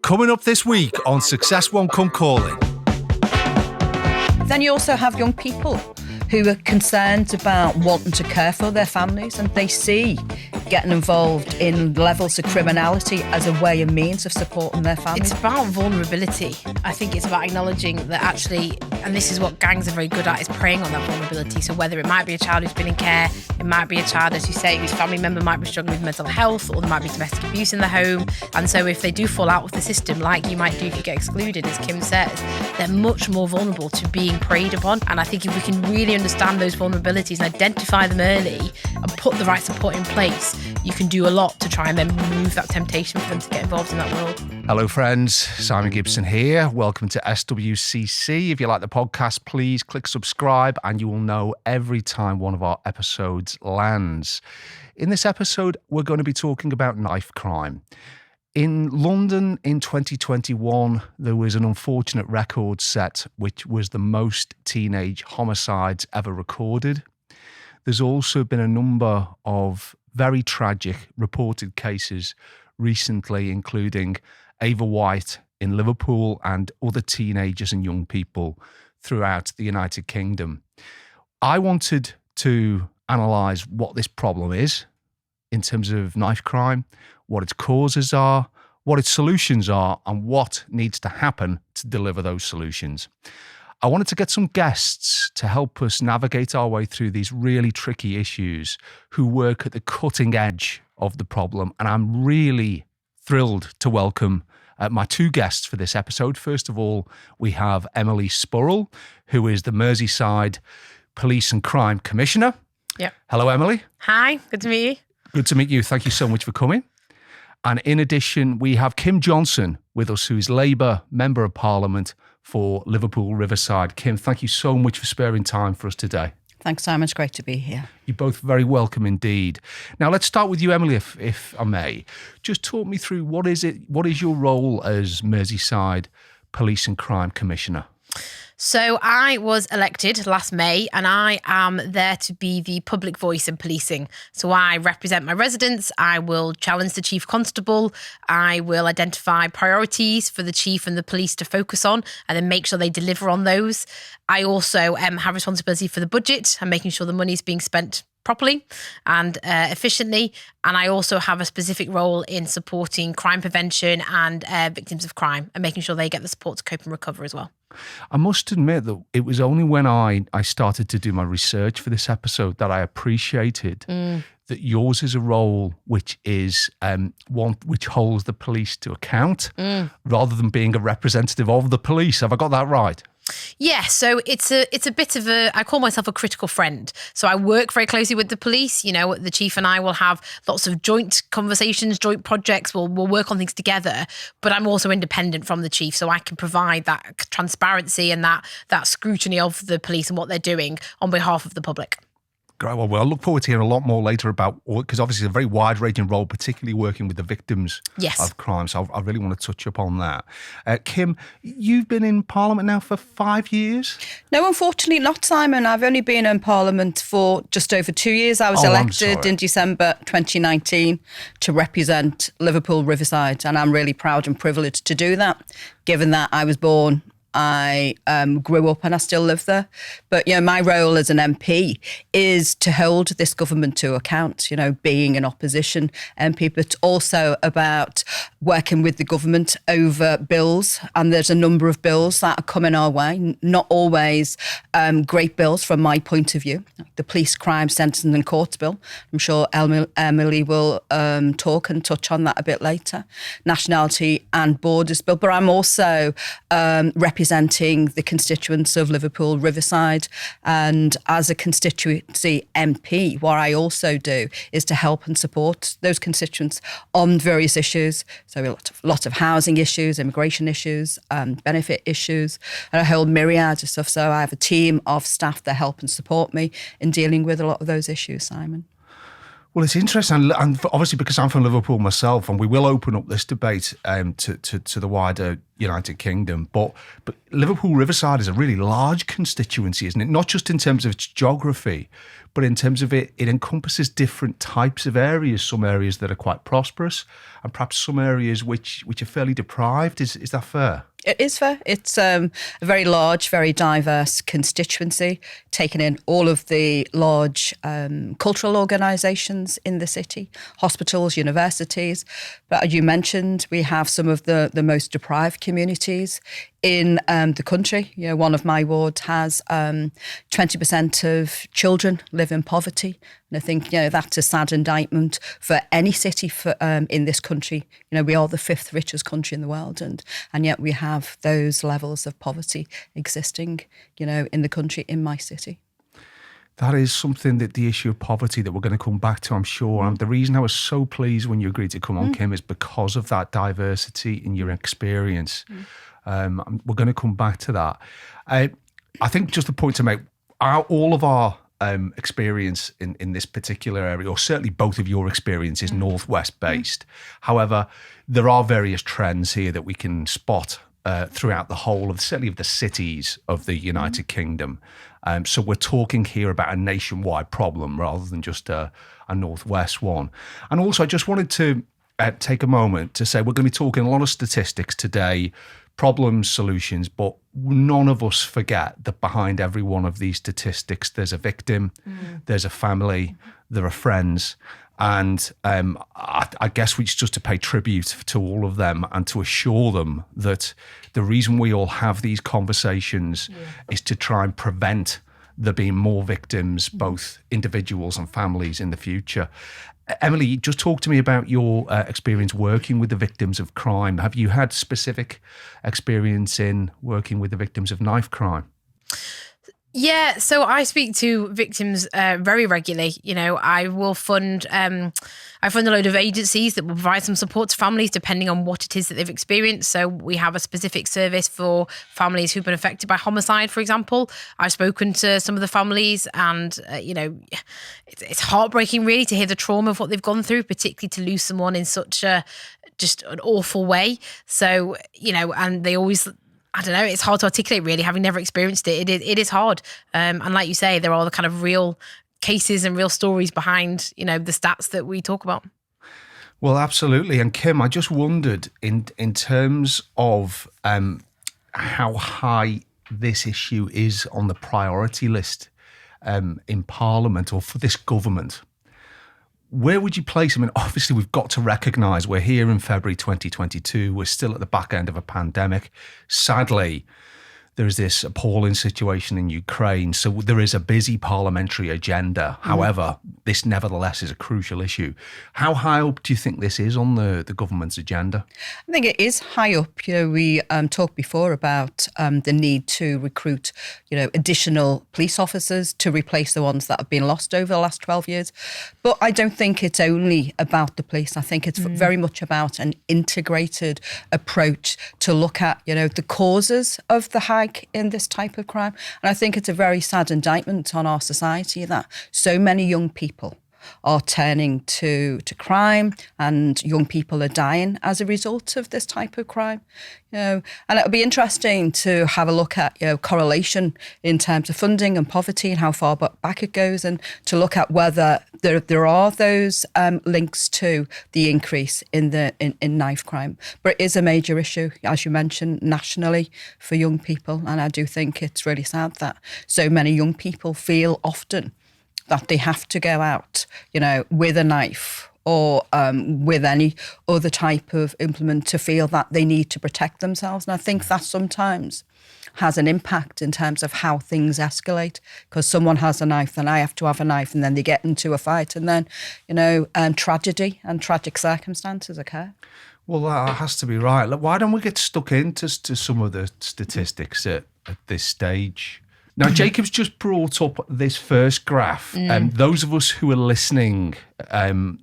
Coming up this week on Success Won't Come Calling. Then you also have young people who are concerned about wanting to care for their families, and they see getting involved in levels of criminality as a way and means of supporting their families. It's about vulnerability. I think it's about acknowledging that actually, and this is what gangs are very good at, is preying on that vulnerability. So whether it might be a child who's been in care, it might be a child, as you say, whose family member might be struggling with mental health, or there might be domestic abuse in the home. And so if they do fall out with the system, like you might do if you get excluded, as Kim says, they're much more vulnerable to being preyed upon. And I think if we can really understand those vulnerabilities and identify them early and put the right support in place, you can do a lot to try and then remove that temptation for them to get involved in that world. Hello friends, Simon Gibson here. Welcome to SWCC. If you like the podcast, please click subscribe and you will know every time one of our episodes lands. In this episode, we're going to be talking about knife crime. In London in 2021, there was an unfortunate record set, which was the most teenage homicides ever recorded. There's also been a number of very tragic reported cases recently, including Ava White in Liverpool and other teenagers and young people throughout the United Kingdom. I wanted to analyse what this problem is in terms of knife crime, what its causes are, what its solutions are, and what needs to happen to deliver those solutions. I wanted to get some guests to help us navigate our way through these really tricky issues who work at the cutting edge of the problem. And I'm really thrilled to welcome my two guests for this episode. First of all, we have Emily Spurrell, who is the Merseyside Police and Crime Commissioner. Yep. Hello, Emily. Hi, good to meet you. Good to meet you. Thank you so much for coming. And in addition, we have Kim Johnson with us, who is Labour Member of Parliament for Liverpool Riverside. Kim, thank you so much for sparing time for us today. Thanks, Simon. It's great to be here. You're both very welcome indeed. Now, let's start with you, Emily, if I may. Just talk me through what is your role as Merseyside Police and Crime Commissioner? So I was elected last May and I am there to be the public voice in policing. So I represent my residents, I will challenge the Chief Constable, I will identify priorities for the Chief and the police to focus on and then make sure they deliver on those. I also have responsibility for the budget and making sure the money is being spent properly and efficiently. And I also have a specific role in supporting crime prevention and victims of crime and making sure they get the support to cope and recover as well. I must admit that it was only when I started to do my research for this episode that I appreciated that yours is a role which is one which holds the police to account rather than being a representative of the police. Have I got that right? Yeah, so it's a bit of I call myself a critical friend. So I work very closely with the police. You know, the Chief and I will have lots of joint conversations, joint projects. We'll work on things together. But I'm also independent from the Chief, so I can provide that transparency and that scrutiny of the police and what they're doing on behalf of the public. Great. Well, I look forward to hearing a lot more later about, because obviously it's a very wide-ranging role, particularly working with the victims of crime. So I really want to touch upon that. Kim, you've been in Parliament now for 5 years? No, unfortunately not, Simon. I've only been in Parliament for just over 2 years. I was elected in December 2019 to represent Liverpool Riverside, and I'm really proud and privileged to do that, given that I was born, I grew up and I still live there. But, you know, my role as an MP is to hold this government to account, you know, being an opposition MP, but also about working with the government over bills. And there's a number of bills that are coming our way, not always great bills from my point of view. The Police Crime Sentencing and Courts Bill, I'm sure Emily will talk and touch on that a bit later. Nationality and Borders Bill. But I'm also representing the constituents of Liverpool Riverside, and as a constituency MP, what I also do is to help and support those constituents on various issues. So a lot of housing issues, immigration issues, benefit issues, and a whole myriad of stuff. So I have a team of staff that help and support me in dealing with a lot of those issues, Simon. Well, it's interesting, and obviously because I'm from Liverpool myself, and we will open up this debate to the wider United Kingdom. But Liverpool Riverside is a really large constituency, isn't it? Not just in terms of its geography, but in terms of it encompasses different types of areas. Some areas that are quite prosperous, and perhaps some areas which are fairly deprived. Is that fair? It is fair. It's a very large, very diverse constituency, taking in all of the large cultural organisations in the city, hospitals, universities. But as you mentioned, we have some of the most deprived communities in the country. One of my wards has 20% of children live in poverty. And I think, that's a sad indictment for any city in this country. We are the 5th richest country in the world, and yet we have those levels of poverty existing, in the country, in my city. That is something that the issue of poverty that we're going to come back to, I'm sure. And the reason I was so pleased when you agreed to come on, Kim, is because of that diversity in your experience. We're going to come back to that. I think just a point to make, all of our experience in this particular area, or certainly both of your experience, is northwest based. However, there are various trends here that we can spot throughout the whole of, certainly of the cities of the United Kingdom. So we're talking here about a nationwide problem rather than just a northwest one. And also I just wanted to take a moment to say we're going to be talking a lot of statistics today, problems, solutions, but none of us forget that behind every one of these statistics, there's a victim, there's a family, there are friends. And I guess we just to pay tribute to all of them and to assure them that the reason we all have these conversations is to try and prevent there being more victims, both individuals and families, in the future. Emily, just talk to me about your experience working with the victims of crime. Have you had specific experience in working with the victims of knife crime? Yeah, so I speak to victims very regularly. I will fund a load of agencies that will provide some support to families depending on what it is that they've experienced. So we have a specific service for families who've been affected by homicide, for example. I've spoken to some of the families, and it's heartbreaking really to hear the trauma of what they've gone through, particularly to lose someone in such just an awful way. So, and they always, I don't know, it's hard to articulate really, having never experienced it. It is hard. And like you say, there are the kind of real cases and real stories behind, the stats that we talk about. Well, absolutely. And Kim, I just wondered in terms of how high this issue is on the priority list in Parliament or for this government. Where would you place them? Obviously, we've got to recognise we're here in February 2022. We're still at the back end of a pandemic. Sadly, there's this appalling situation in Ukraine. So there is a busy parliamentary agenda. However, this nevertheless is a crucial issue. How high up do you think this is on the government's agenda? I think it is high up. We talked before about the need to recruit, additional police officers to replace the ones that have been lost over the last 12 years. But I don't think it's only about the police. I think it's very much about an integrated approach to look at, the causes of the high in this type of crime. And I think it's a very sad indictment on our society that so many young people are turning to crime, and young people are dying as a result of this type of crime. And it'll be interesting to have a look at correlation in terms of funding and poverty and how far back it goes, and to look at whether there are those links to the increase in knife crime. But it is a major issue, as you mentioned, nationally for young people. And I do think it's really sad that so many young people feel often that they have to go out, with a knife or with any other type of implement to feel that they need to protect themselves. And I think that sometimes has an impact in terms of how things escalate, because someone has a knife, then I have to have a knife, and then they get into a fight, and then, tragedy and tragic circumstances occur. Well, that has to be right. Look, why don't we get stuck into some of the statistics at this stage? Now, Jacob's just brought up this first graph, and those of us who are listening on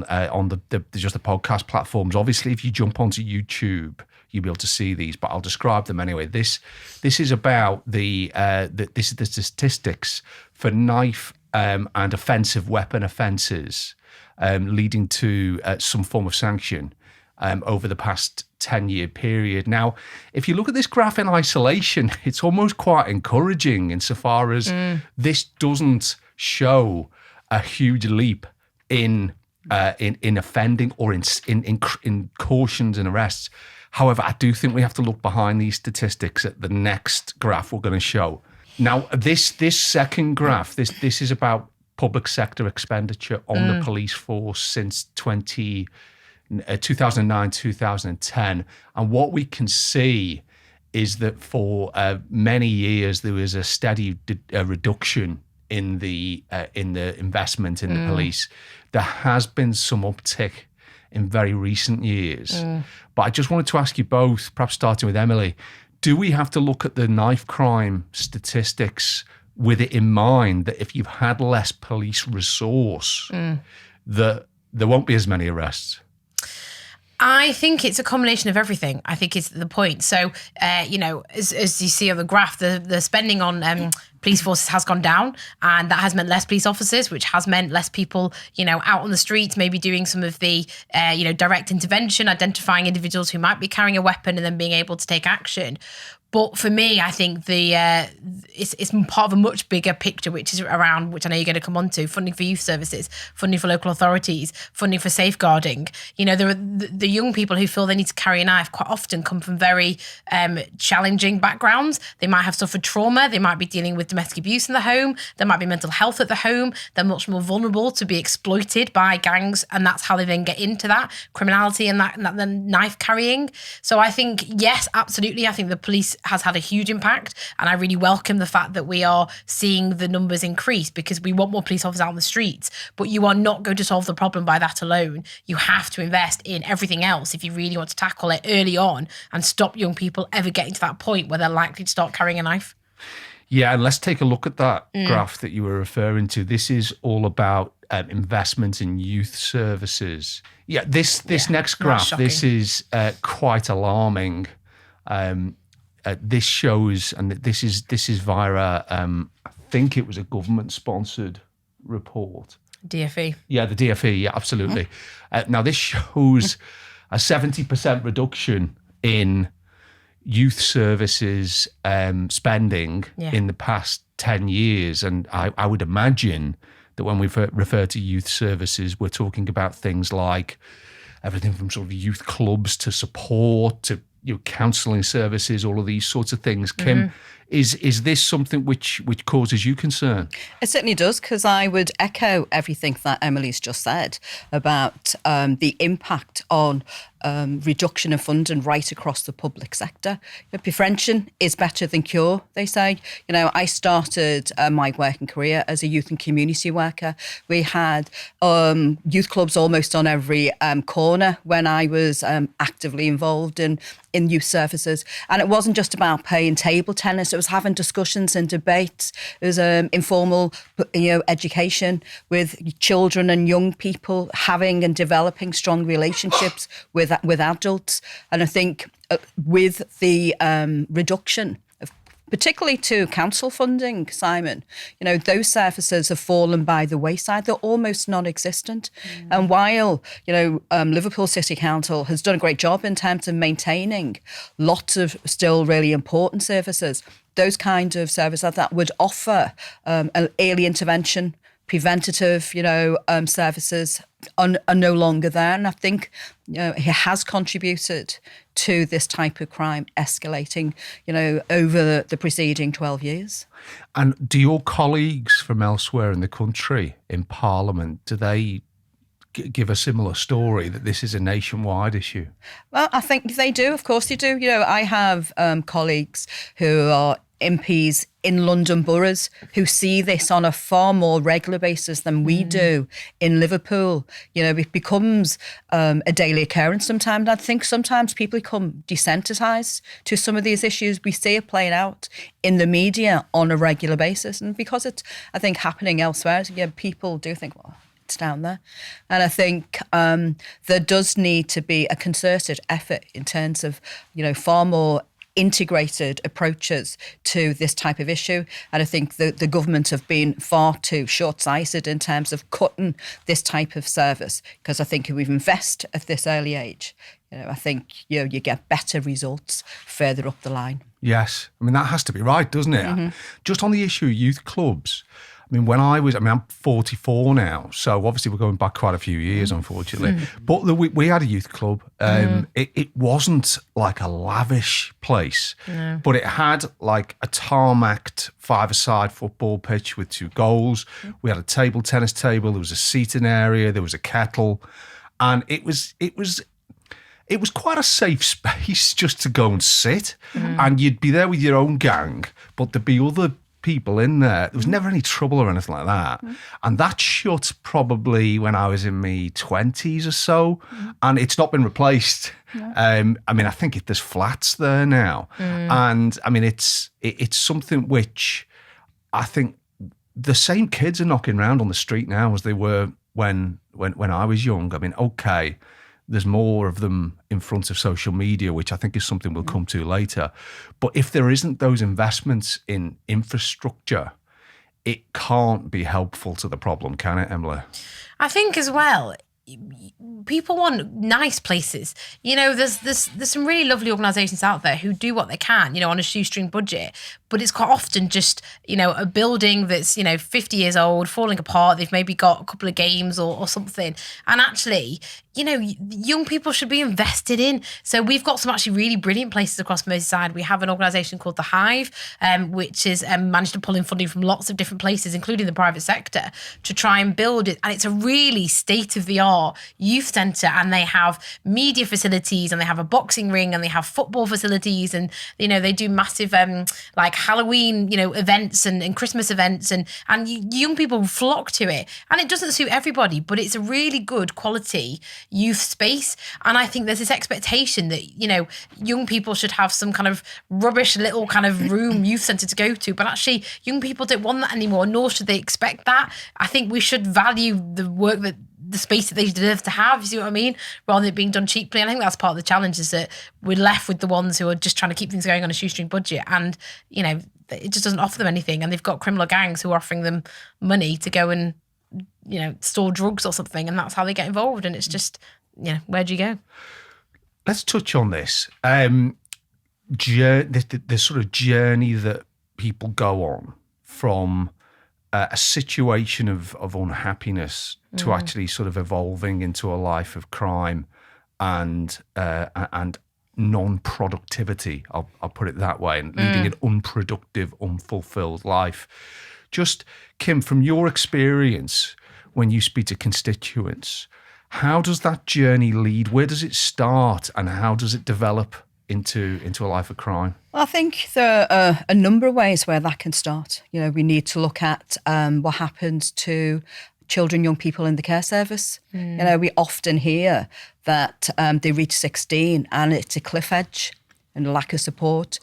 just the podcast platforms, obviously, if you jump onto YouTube, you'll be able to see these, but I'll describe them anyway. This is about this is the statistics for knife and offensive weapon offences, leading to some form of sanction over the past 10-year period. Now, if you look at this graph in isolation, it's almost quite encouraging insofar as this doesn't show a huge leap in offending or in cautions and arrests. However, I do think we have to look behind these statistics at the next graph we're going to show. Now, this second graph, this is about public sector expenditure on the police force since 2009, 2010. And what we can see is that for many years, there was a steady reduction in the investment in the police. There has been some uptick in very recent years. But I just wanted to ask you both, perhaps starting with Emily, do we have to look at the knife crime statistics with it in mind that if you've had less police resource, that there won't be as many arrests? I think it's a combination of everything. I think is the point. So, as you see on the graph, the spending on police forces has gone down, and that has meant less police officers, which has meant less people, out on the streets, maybe doing some of the, direct intervention, identifying individuals who might be carrying a weapon and then being able to take action. But for me, I think it's part of a much bigger picture, which is around, which I know you're going to come on to, funding for youth services, funding for local authorities, funding for safeguarding. There are the young people who feel they need to carry a knife quite often come from very challenging backgrounds. They might have suffered trauma. They might be dealing with domestic abuse in the home. There might be mental health at the home. They're much more vulnerable to be exploited by gangs, and that's how they then get into that criminality and that knife carrying. So I think, yes, absolutely. I think the police has had a huge impact, and I really welcome the fact that we are seeing the numbers increase, because we want more police officers out on the streets. But you are not going to solve the problem by that alone. You have to invest in everything else if you really want to tackle it early on and stop young people ever getting to that point where they're likely to start carrying a knife. Yeah, and let's take a look at that graph that you were referring to. This is all about investment in youth services. Yeah, this next graph, this is quite alarming. This shows, and this is via, I think it was a government-sponsored report. DFE. Yeah, the DFE, yeah, absolutely. Now, this shows a 70% reduction in youth services spending in the past 10 years. And I would imagine that when we refer to youth services, we're talking about things like everything from sort of youth clubs to support to counselling services, all of these sorts of things. Kim, is this something which causes you concern? It certainly does, because I would echo everything that Emily's just said about the impact on reduction of funding right across the public sector. Prevention is better than cure, they say. I started my working career as a youth and community worker. We had youth clubs almost on every corner when I was actively involved in youth services. And it wasn't just about playing table tennis. It was having discussions and debates. It was informal education with children and young people, having and developing strong relationships with adults. And I think with the reduction of, particularly to council funding, Simon, those services have fallen by the wayside. They're almost non-existent. And while, Liverpool City Council has done a great job in terms of maintaining lots of still really important services, those kind of services that would offer early intervention, preventative, services are no longer there. And I think, it has contributed to this type of crime escalating, over the preceding 12 years. And do your colleagues from elsewhere in the country, in Parliament, do they give a similar story that this is a nationwide issue? Well, I think they do. Of course they do. I have colleagues who are MPs in London boroughs who see this on a far more regular basis than we do in Liverpool. It becomes a daily occurrence sometimes. I think sometimes people become desensitised to some of these issues. We see it playing out in the media on a regular basis. And because it's, I think, happening elsewhere, people do think, well, it's down there. And I think there does need to be a concerted effort in terms of, far more integrated approaches to this type of issue. And I think the government have been far too short-sighted in terms of cutting this type of service, because I think if we invest at this early age, I think you get better results further up the line. Yes. I mean, that has to be right, doesn't it? Mm-hmm. Just on the issue of youth clubs, I mean, I'm 44 now, so obviously we're going back quite a few years, unfortunately. But we had a youth club. It wasn't like a lavish place, but it had like a tarmacked five-a-side football pitch with 2 goals. We had a table tennis table. There was a seating area. There was a kettle, and it was quite a safe space just to go and sit, and you'd be there with your own gang, but there'd be other people in there. There was never any trouble or anything like that. And that shut probably when I was in my 20s or so, and it's not been replaced. I mean, I think there's flats there now. And I mean, it's something which I think the same kids are knocking around on the street now as they were when I was young. I mean, okay, there's more of them in front of social media, which I think is something we'll come to later. But if there isn't those investments in infrastructure, it can't be helpful to the problem, can it, Emily? I think as well, people want nice places. There's some really lovely organisations out there who do what they can, on a shoestring budget. But it's quite often just, a building that's, 50 years old, falling apart. They've maybe got a couple of games or something. And actually, young people should be invested in. So we've got some actually really brilliant places across Merseyside. We have an organisation called the HIVE, which has managed to pull in funding from lots of different places, including the private sector, to try and build it. And it's a really state-of-the-art youth centre, and they have media facilities, and they have a boxing ring, and they have football facilities, and, they do massive, like Halloween, events and Christmas events, and young people flock to it. And it doesn't suit everybody, but it's a really good quality youth space. And I think there's this expectation that, young people should have some kind of rubbish little kind of room youth centre to go to. But actually, young people don't want that anymore, nor should they expect that. I think we should value the work that the space that they deserve to have, you see what I mean, rather than it being done cheaply. And I think that's part of the challenge, is that we're left with the ones who are just trying to keep things going on a shoestring budget, and it just doesn't offer them anything, and they've got criminal gangs who are offering them money to go and store drugs or something, and that's how they get involved. And it's just, where do you go? Let's touch on this the sort of journey that people go on from a situation of unhappiness to actually sort of evolving into a life of crime and non-productivity, I'll put it that way, and leading an unproductive, unfulfilled life. Just, Kim, from your experience, when you speak to constituents, how does that journey lead? Where does it start, and how does it develop into a life of crime? Well, I think there are a number of ways where that can start. We need to look at what happens to children, young people in the care service. We often hear that they reach 16 and it's a cliff edge and lack of support.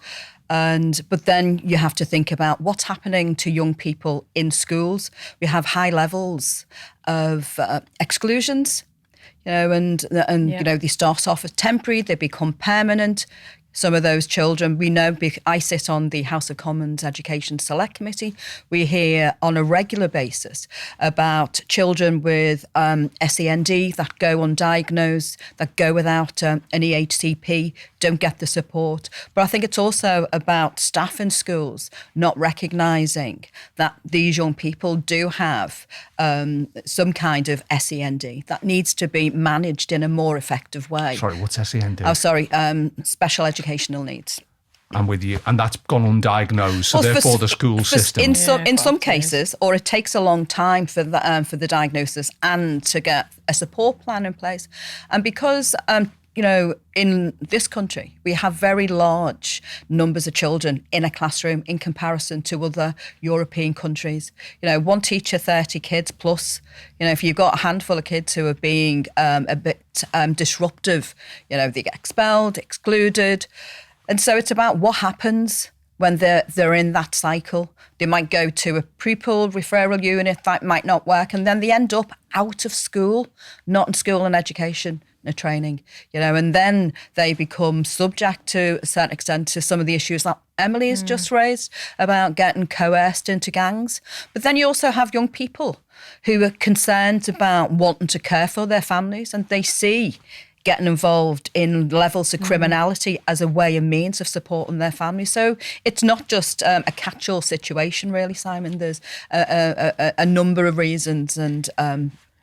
But then you have to think about what's happening to young people in schools. We have high levels of exclusions, and they start off as temporary, they become permanent. Some of those children, we know, I sit on the House of Commons Education Select Committee. We hear on a regular basis about children with SEND that go undiagnosed, that go without an EHCP, don't get the support. But I think it's also about staff in schools not recognising that these young people do have some kind of SEND that needs to be managed in a more effective way. Sorry, what's SEND? Oh, sorry, special educational needs. I'm with you. And that's gone undiagnosed, so therefore the school system. In some cases, or it takes a long time for the diagnosis and to get a support plan in place. And because in this country, we have very large numbers of children in a classroom in comparison to other European countries. One teacher, 30 kids plus. If you've got a handful of kids who are being a bit disruptive, they get expelled, excluded. And so it's about what happens when they're in that cycle. They might go to a pre-pool referral unit that might not work, and then they end up out of school, not in school and education, training, and then they become subject to a certain extent to some of the issues that Emily has just raised about getting coerced into gangs. But then you also have young people who are concerned about wanting to care for their families, and they see getting involved in levels of criminality as a way and means of supporting their family. So it's not just a catch-all situation, really, Simon. There's a number of reasons and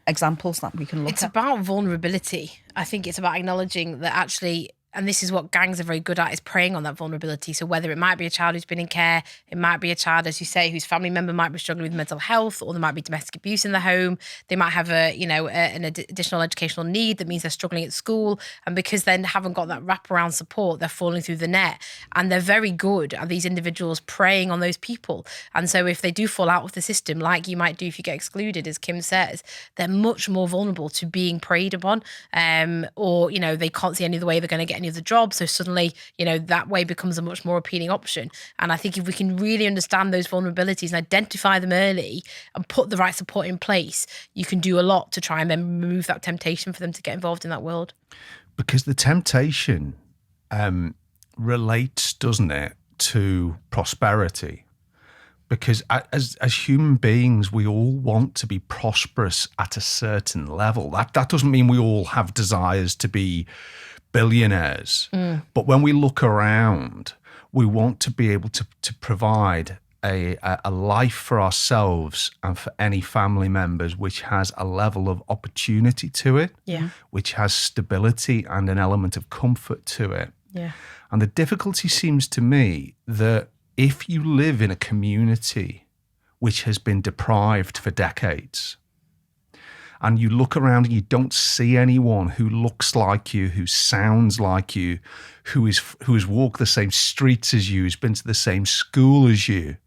examples that we can look at. It's about vulnerability. I think it's about acknowledging that actually, and this is what gangs are very good at, is preying on that vulnerability. So whether it might be a child who's been in care, it might be a child, as you say, whose family member might be struggling with mental health, or there might be domestic abuse in the home. They might have an additional educational need that means they're struggling at school. And because they haven't got that wraparound support, they're falling through the net. And they're very good at these individuals preying on those people. And so if they do fall out of the system, like you might do if you get excluded, as Kim says, they're much more vulnerable to being preyed upon. Or they can't see any other way they're going to get any of the job, so suddenly that way becomes a much more appealing option. And I think if we can really understand those vulnerabilities and identify them early and put the right support in place, you can do a lot to try and then remove that temptation for them to get involved in that world. Because the temptation relates, doesn't it, to prosperity. Because as human beings, we all want to be prosperous at a certain level. That doesn't mean we all have desires to be billionaires. But when we look around, we want to be able to provide a life for ourselves and for any family members which has a level of opportunity to it, which has stability and an element of comfort to it. And the difficulty seems to me that if you live in a community which has been deprived for decades, and you look around and you don't see anyone who looks like you, who sounds like you, who has walked the same streets as you, who's been to the same school as you,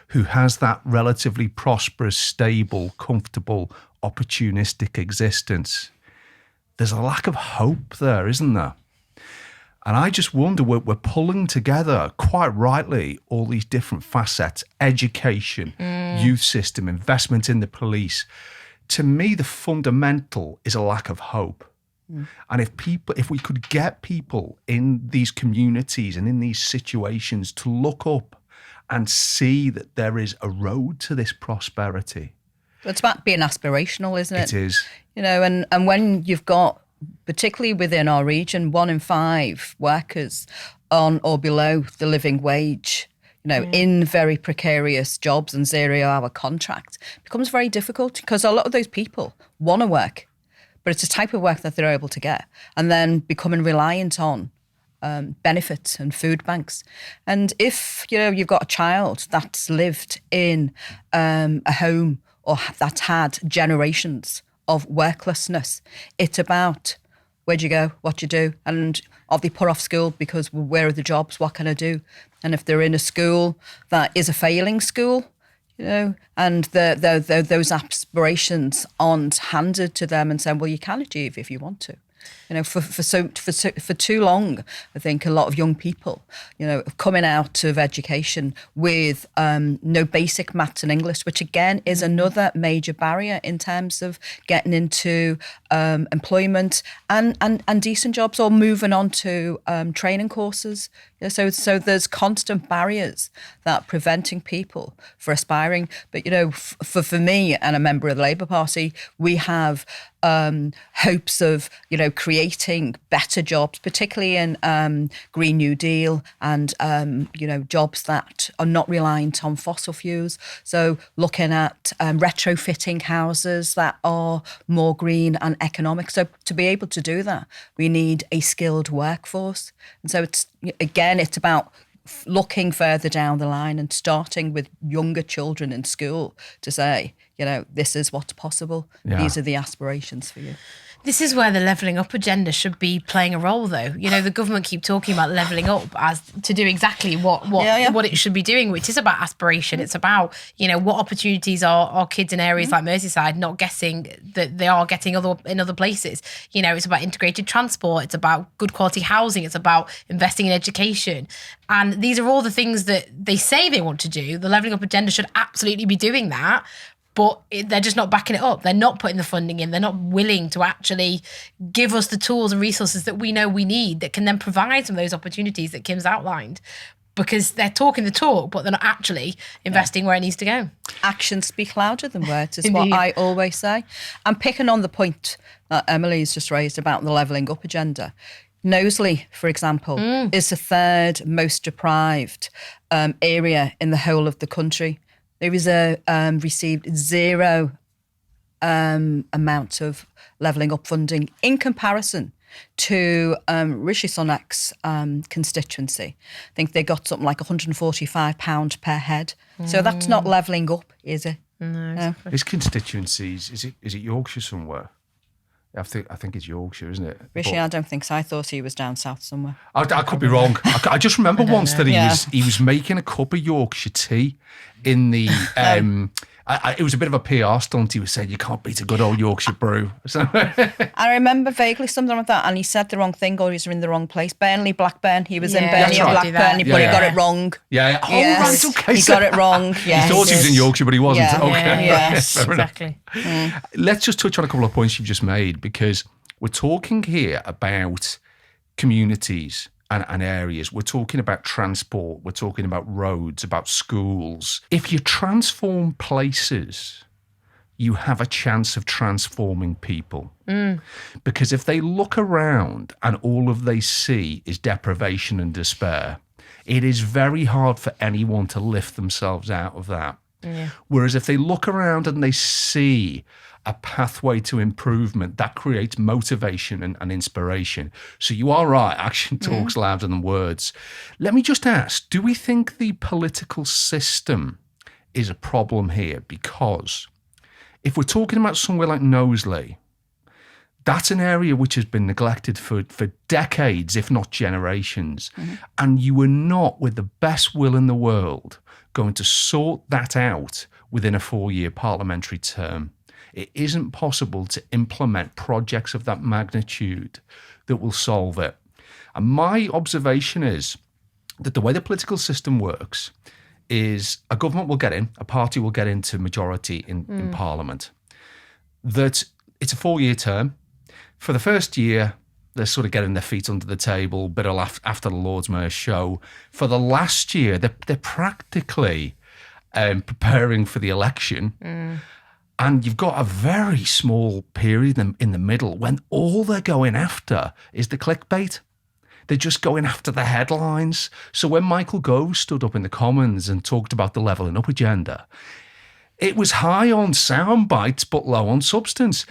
who has that relatively prosperous, stable, comfortable, opportunistic existence, there's a lack of hope there, isn't there? And I just wonder, we're pulling together, quite rightly, all these different facets: education, youth system, investment in the police. To me, the fundamental is a lack of hope. And if we could get people in these communities and in these situations to look up and see that there is a road to this prosperity. It's about being aspirational, isn't it? It is. And when you've got, particularly within our region, 1 in 5 workers on or below the living wage, in very precarious jobs and 0-hour contracts, becomes very difficult because a lot of those people want to work, but it's a type of work that they're able to get, and then becoming reliant on benefits and food banks. And if, you've got a child that's lived in a home or that's had generations of worklessness, it's about where'd you go, what you do, and are they put off school because where are the jobs, what can I do? And if they're in a school that is a failing school, and those aspirations aren't handed to them and saying, well, you can achieve if you want to. For too long, I think a lot of young people, coming out of education with no basic maths and English, which again is another major barrier in terms of getting into employment and decent jobs, or moving on to training courses. So there's constant barriers that are preventing people from aspiring. But, for me and a member of the Labour Party, we have hopes of, creating better jobs, particularly in Green New Deal and, jobs that are not reliant on fossil fuels. So looking at retrofitting houses that are more green and economic. So to be able to do that, we need a skilled workforce. And so it's about looking further down the line and starting with younger children in school to say, this is what's possible. Yeah. These are the aspirations for you. This is where the levelling up agenda should be playing a role, though. The government keep talking about levelling up as to do exactly what it should be doing, which is about aspiration. It's about, what opportunities are kids in areas like Merseyside not getting that they are getting in other places. It's about integrated transport. It's about good quality housing. It's about investing in education. And these are all the things that they say they want to do. The levelling up agenda should absolutely be doing that. but they're just not backing it up. They're not putting the funding in. They're not willing to actually give us the tools and resources that we know we need that can then provide some of those opportunities that Kim's outlined, because they're talking the talk, but they're not actually investing where it needs to go. Actions speak louder than words is what I always say. I'm picking on the point that Emily's just raised about the levelling up agenda. Knowsley, for example, is the third most deprived area in the whole of the country. There is received zero amount of levelling up funding in comparison to Rishi Sunak's constituency. I think they got something like £145 per head. So that's not levelling up, is it? No. His constituencies, is it Yorkshire somewhere? I think it's Yorkshire, isn't it? Rishi, I don't think so. I thought he was down south somewhere. I could be wrong. I just remember once that he was making a cup of Yorkshire tea in the... it was a bit of a PR stunt. He was saying, you can't beat a good old Yorkshire brew. So I remember vaguely something like that, and he said the wrong thing, or he was in the wrong place. Burnley, Blackburn. He was in Burnley and Blackburn, but he got it wrong. Yeah. Oh, right, okay. He got it wrong. Yes. He thought he was in Yorkshire, but he wasn't. Yeah. Okay. Yes, exactly. Let's just touch on a couple of points you've just made, because we're talking here about communities and areas. We're talking about transport. We're talking about roads, about schools. If you transform places, you have a chance of transforming people. Because if they look around and all of they see is deprivation and despair, it is very hard for anyone to lift themselves out of that. Yeah. Whereas if they look around and they see a pathway to improvement, that creates motivation and inspiration. So you are right, action talks louder than words. Let me just ask, do we think the political system is a problem here? Because if we're talking about somewhere like Knowsley, that's an area which has been neglected for decades, if not generations. And you are not, with the best will in the world, going to sort that out within a 4-year parliamentary term. It isn't possible to implement projects of that magnitude that will solve it. And my observation is that the way the political system works is a government will get in, a party will get into majority in Parliament, that it's a 4-year term. For the first year, they're sort of getting their feet under the table, bit of laugh after the Lord's Mayor show. For the last year, they're practically preparing for the election. And you've got a very small period in the middle when all they're going after is the clickbait. They're just going after the headlines. So when Michael Gove stood up in the Commons and talked about the levelling up agenda, it was high on sound bites but low on substance.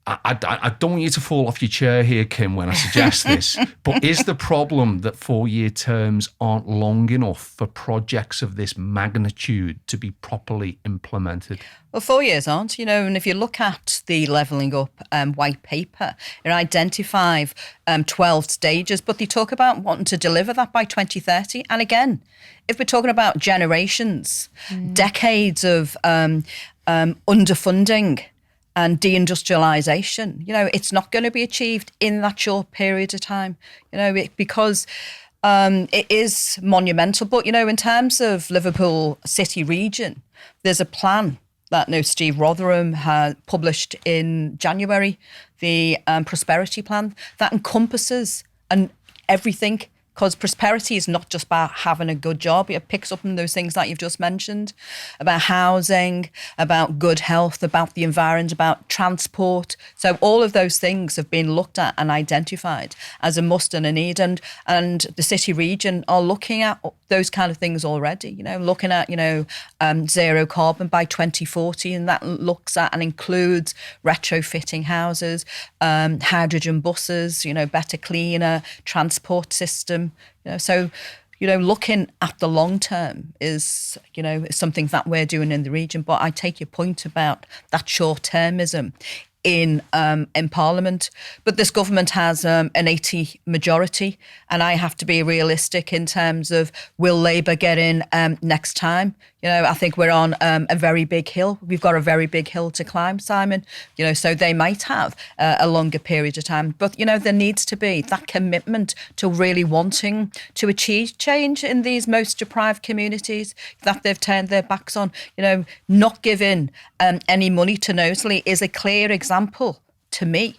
I don't want you to fall off your chair here, Kim, when I suggest this, but is the problem that 4-year terms aren't long enough for projects of this magnitude to be properly implemented? Well, 4 years aren't, and if you look at the Levelling Up white paper, it identifies 12 stages, but they talk about wanting to deliver that by 2030. And again, if we're talking about generations, decades of underfunding, and deindustrialisation, it's not going to be achieved in that short period of time, because it is monumental. But, in terms of Liverpool city region, there's a plan that Steve Rotherham had published in January, the prosperity plan that encompasses everything. Because prosperity is not just about having a good job. It picks up on those things that you've just mentioned, about housing, about good health, about the environment, about transport. So all of those things have been looked at and identified as a must and a need. And the city region are looking at those kind of things already, looking at, zero carbon by 2040. And that looks at and includes retrofitting houses, hydrogen buses, better, cleaner transport system. So looking at the long term is, something that we're doing in the region. But I take your point about that short termism. in Parliament. But this government has an 80 majority, and I have to be realistic in terms of will Labour get in next time? I think we're on a very big hill. We've got a very big hill to climb, Simon. So they might have a longer period of time. But, there needs to be that commitment to really wanting to achieve change in these most deprived communities that they've turned their backs on. Not giving any money to Knowsley is a clear example to me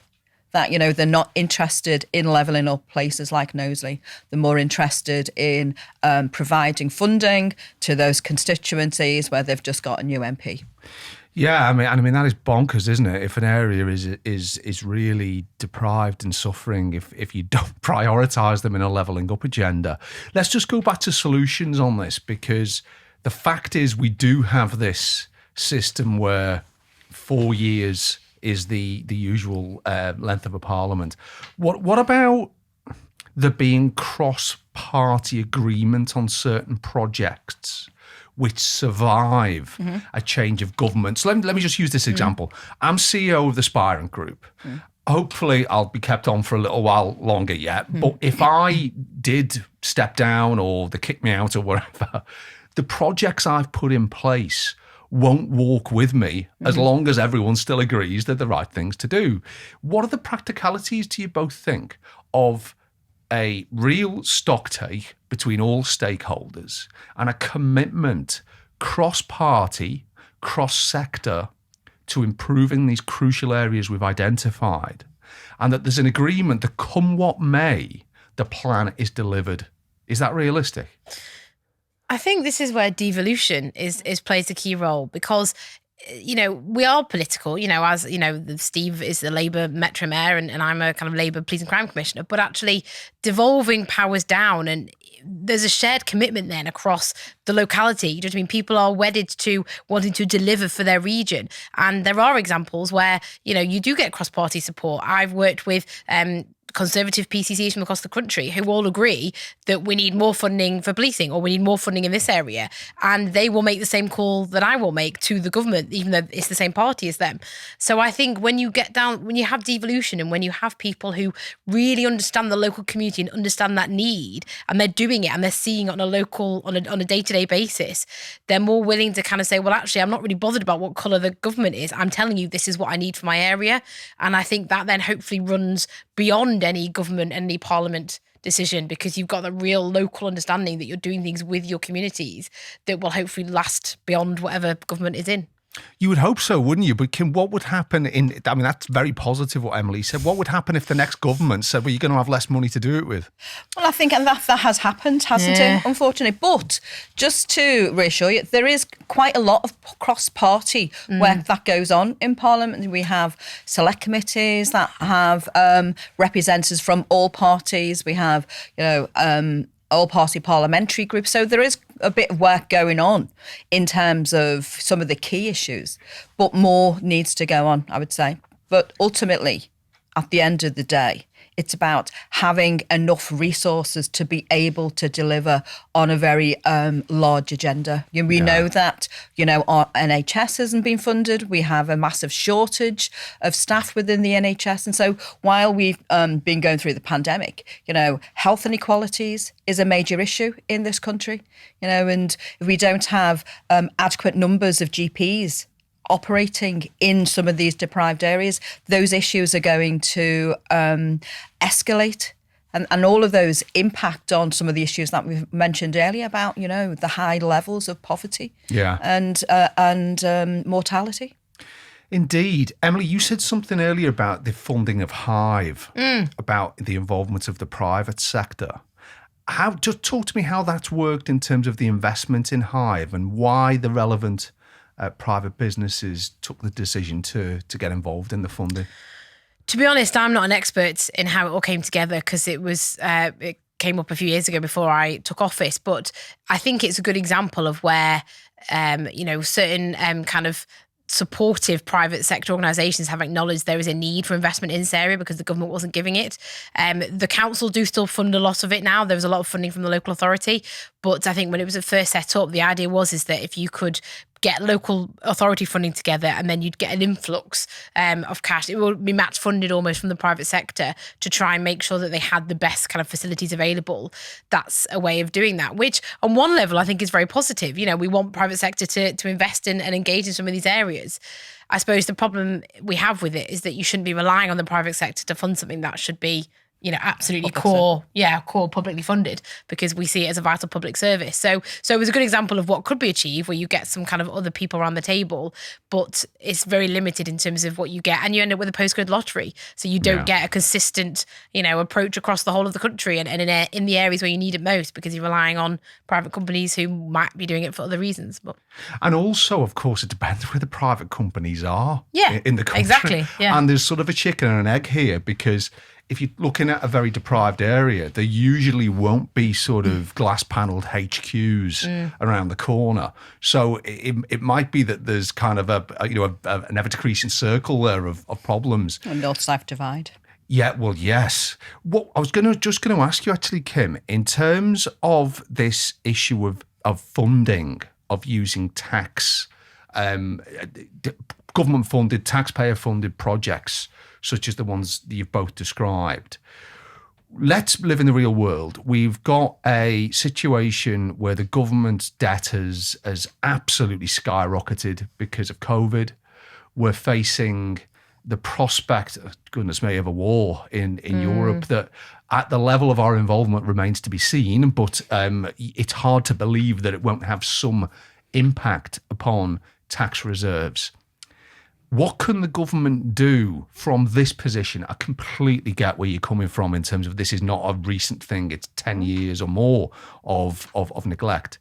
that, they're not interested in levelling up places like Knowsley. They're more interested in providing funding to those constituencies where they've just got a new MP. Yeah, I mean that is bonkers, isn't it? If an area is really deprived and suffering, if you don't prioritise them in a levelling up agenda. Let's just go back to solutions on this, because the fact is we do have this system where 4 years is the usual length of a parliament. What about there being cross-party agreement on certain projects which survive a change of government? So let me just use this example. I'm CEO of the Spurrell Group. Hopefully I'll be kept on for a little while longer yet. But if I did step down or they kick me out or whatever, the projects I've put in place won't walk with me as long as everyone still agrees they're the right things to do. What are the practicalities, do you both think, of a real stocktake between all stakeholders and a commitment cross-party, cross-sector to improving these crucial areas we've identified, and that there's an agreement that come what may, the plan is delivered? Is that realistic? I think this is where devolution is plays a key role, because we are political, as Steve is the Labour Metro Mayor and I'm a kind of Labour Police and Crime Commissioner, but actually devolving powers down, and there's a shared commitment then across the locality. You know what I mean? People are wedded to wanting to deliver for their region. And there are examples where, you do get cross-party support. I've worked with Conservative PCCs from across the country who all agree that we need more funding for policing, or we need more funding in this area. And they will make the same call that I will make to the government, even though it's the same party as them. So I think when you have devolution, and when you have people who really understand the local community and understand that need, and they're doing it and they're seeing it on a day-to-day basis, they're more willing to kind of say, well, actually, I'm not really bothered about what colour the government is. I'm telling you, this is what I need for my area. And I think that then hopefully runs beyond any government, any parliament decision, because you've got the real local understanding that you're doing things with your communities that will hopefully last beyond whatever government is in. You would hope so, wouldn't you? But Kim, what would happen that's very positive what Emily said. What would happen if the next government said, well, you're going to have less money to do it with? Well, I think that has happened, hasn't it? Unfortunately. But just to reassure you, there is quite a lot of cross-party work that goes on in Parliament. We have select committees that have representatives from all parties. We have, all-party parliamentary groups. So there is a bit of work going on in terms of some of the key issues, but more needs to go on, I would say. But ultimately, at the end of the day, it's about having enough resources to be able to deliver on a very large agenda. We know that, our NHS hasn't been funded. We have a massive shortage of staff within the NHS. And so while we've been going through the pandemic, health inequalities is a major issue in this country, and if we don't have adequate numbers of GPs operating in some of these deprived areas, those issues are going to escalate. And all of those impact on some of the issues that we've mentioned earlier about, the high levels of poverty and mortality. Indeed. Emily, you said something earlier about the funding of HIVE, about the involvement of the private sector. Just talk to me how that's worked in terms of the investment in HIVE and why the relevant private businesses took the decision to get involved in the funding. To be honest, I'm not an expert in how it all came together, because it came up a few years ago before I took office. But I think it's a good example of where, certain kind of supportive private sector organisations have acknowledged there is a need for investment in this area because the government wasn't giving it. The council do still fund a lot of it now. There was a lot of funding from the local authority. But I think when it was first set up, the idea is that if you could get local authority funding together, and then you'd get an influx of cash. It would be match funded almost from the private sector to try and make sure that they had the best kind of facilities available. That's a way of doing that, which on one level I think is very positive. You know, we want private sector to invest in and engage in some of these areas. I suppose the problem we have with it is that you shouldn't be relying on the private sector to fund something that should be, you know, absolutely core publicly funded, because we see it as a vital public service. So it was a good example of what could be achieved, where you get some kind of other people around the table, but it's very limited in terms of what you get, and you end up with a postcode lottery. So you don't get a consistent, you know, approach across the whole of the country and in the areas where you need it most, because you're relying on private companies who might be doing it for other reasons. And also, of course, it depends where the private companies are in the country. Exactly. Yeah. And there's sort of a chicken and an egg here, because if you're looking at a very deprived area, there usually won't be sort of glass-panelled HQs around the corner. So it might be that there's kind of an ever-decreasing circle there of problems. A north-south divide. Yeah, well, yes. What I was just going to ask you actually, Kim, in terms of this issue of funding, of using tax, government-funded, taxpayer-funded projects, such as the ones that you've both described. Let's live in the real world. We've got a situation where the government's debt has absolutely skyrocketed because of COVID. We're facing the prospect, goodness me, of a war in Europe that at the level of our involvement remains to be seen, but it's hard to believe that it won't have some impact upon tax reserves. What can the government do from this position? I completely get where you're coming from in terms of this is not a recent thing. It's 10 years or more of neglect.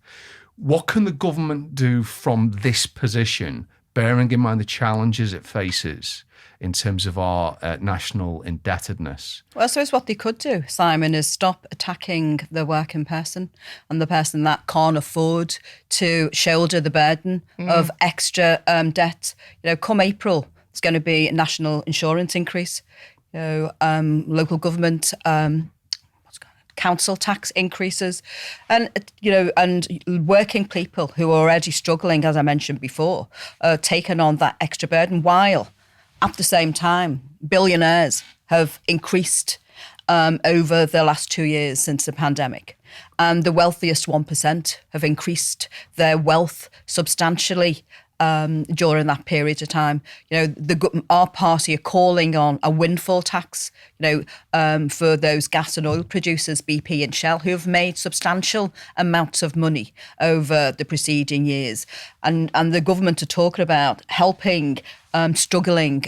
What can the government do from this position, bearing in mind the challenges it faces in terms of our national indebtedness? Well, I suppose what they could do, Simon, is stop attacking the working person and the person that can't afford to shoulder the burden of extra debt. You know, come April, there's going to be a national insurance increase. You know, local government council tax increases, and working people who are already struggling, as I mentioned before, taking on that extra burden, while at the same time, billionaires have increased over the last 2 years since the pandemic. And the wealthiest 1% have increased their wealth substantially during that period of time. You know, our party are calling on a windfall tax, for those gas and oil producers, BP and Shell, who have made substantial amounts of money over the preceding years. And the government are talking about helping struggling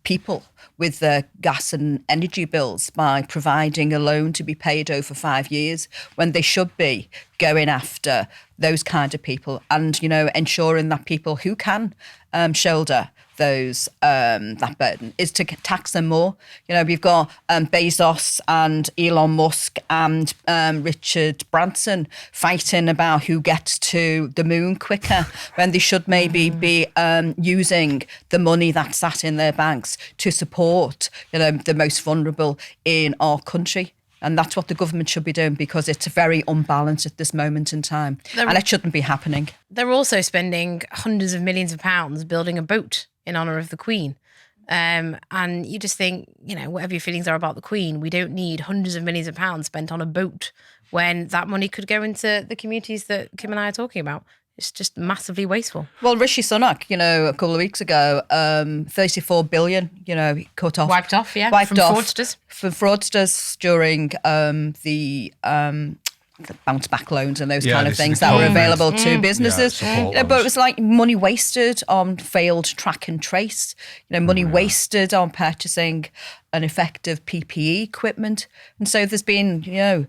people with their gas and energy bills by providing a loan to be paid over 5 years, when they should be going after those kind of people and, ensuring that people who can shoulder those that burden is to tax them more. We've got Bezos and Elon Musk and Richard Branson fighting about who gets to the moon quicker, when they should maybe be using the money that's sat in their banks to support the most vulnerable in our country. And that's what the government should be doing, because it's very unbalanced at this moment in time. And it shouldn't be happening. They're also spending hundreds of millions of pounds building a boat in honour of the Queen. And you just think, whatever your feelings are about the Queen, we don't need hundreds of millions of pounds spent on a boat when that money could go into the communities that Kim and I are talking about. It's just massively wasteful. Well, Rishi Sunak, a couple of weeks ago, 34 billion, cut off. Wiped off. Fraudsters. For fraudsters during the bounce back loans and those kind of things that were available to businesses. But it was like money wasted on failed track and trace, money wasted on purchasing an effective PPE equipment. And so there's been,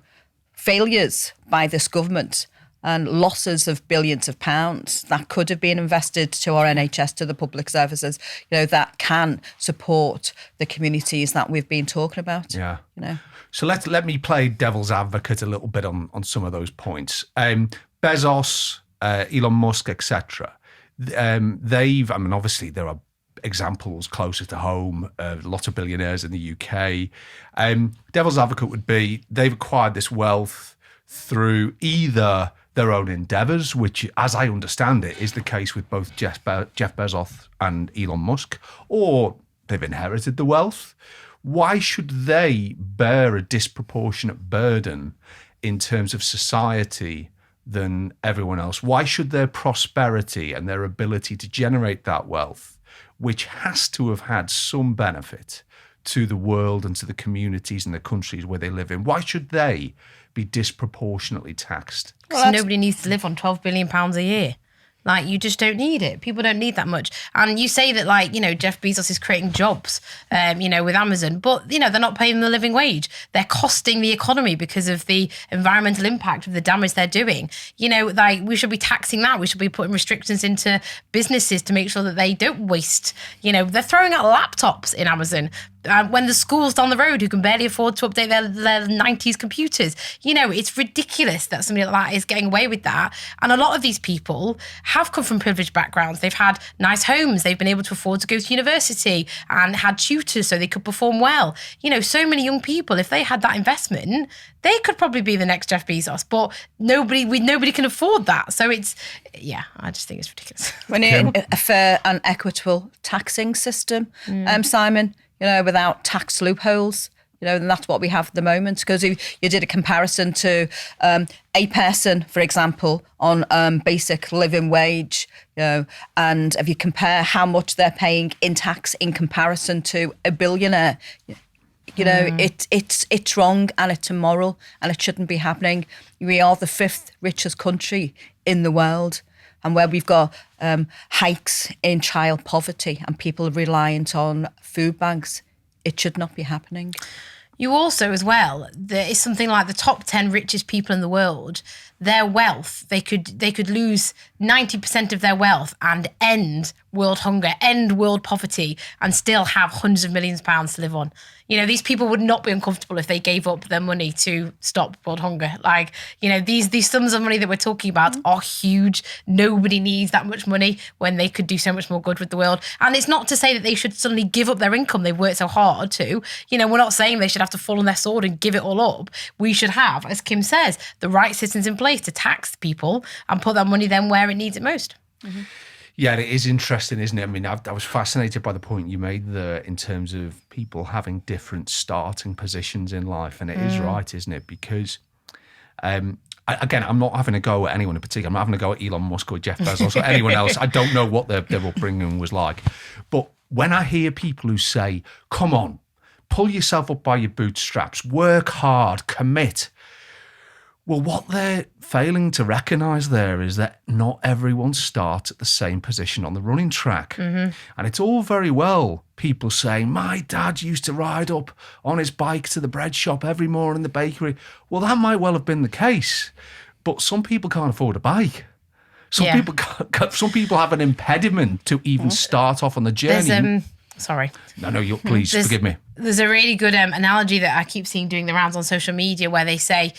failures by this government and losses of billions of pounds that could have been invested to our NHS, to the public services, that can support the communities that we've been talking about. Yeah. So let me play devil's advocate a little bit on some of those points. Bezos, Elon Musk, etc. Obviously there are examples closer to home, lots of billionaires in the UK. Devil's advocate would be they've acquired this wealth through either their own endeavours, which, as I understand it, is the case with both Jeff Bezos and Elon Musk, or they've inherited the wealth. Why should they bear a disproportionate burden in terms of society than everyone else? Why should their prosperity and their ability to generate that wealth, which has to have had some benefit to the world and to the communities and the countries where they live in, why should they be disproportionately taxed? Because nobody needs to live on £12 billion a year. Like, you just don't need it. People don't need that much. And you say that, like, you know, Jeff Bezos is creating jobs, you know, with Amazon, but, you know, they're not paying the living wage. They're costing the economy because of the environmental impact of the damage they're doing. You know, like, we should be taxing that. We should be putting restrictions into businesses to make sure that they don't waste. You know, they're throwing out laptops in Amazon when the schools down the road who can barely afford to update their 90s computers. You know, it's ridiculous that somebody like that is getting away with that. And a lot of these people have come from privileged backgrounds. They've had nice homes. They've been able to afford to go to university and had tutors so they could perform well. You know, so many young people, if they had that investment, they could probably be the next Jeff Bezos, but nobody can afford that. So it's, yeah, I just think it's ridiculous. We need a fair and equitable taxing system, Simon, you know, without tax loopholes. You know, and that's what we have at the moment. Because if you did a comparison to a person, for example, on basic living wage, you know, and if you compare how much they're paying in tax in comparison to a billionaire, you know, it's wrong and it's immoral and it shouldn't be happening. We are the 5th richest country in the world, and where we've got hikes in child poverty and people reliant on food banks, it should not be happening. You also, as well, there is something like the top 10 richest people in the world, their wealth, they could lose 90% of their wealth and end world hunger, end world poverty, and still have hundreds of millions of pounds to live on. You know, these people would not be uncomfortable if they gave up their money to stop world hunger. Like, you know, these sums of money that we're talking about are huge. Nobody needs that much money when they could do so much more good with the world. And it's not to say that they should suddenly give up their income they've worked so hard to. You know, we're not saying they should have to fall on their sword and give it all up. We should have, as Kim says, the right systems in place to tax people and put that money then where it needs it most. Mm-hmm. Yeah, it is interesting, isn't it? I mean, I was fascinated by the point you made there in terms of people having different starting positions in life. And it is right, isn't it? Because, again, I'm not having a go at anyone in particular. I'm not having a go at Elon Musk or Jeff Bezos or anyone else. I don't know what their upbringing was like. But when I hear people who say, come on, pull yourself up by your bootstraps, work hard, commit. Well, what they're failing to recognise there is that not everyone starts at the same position on the running track. Mm-hmm. And it's all very well people saying, my dad used to ride up on his bike to the bread shop every morning in the bakery. Well, that might well have been the case, but some people can't afford a bike. Some people have an impediment to even start off on the journey. Sorry. No, please forgive me. There's a really good analogy that I keep seeing doing the rounds on social media where they say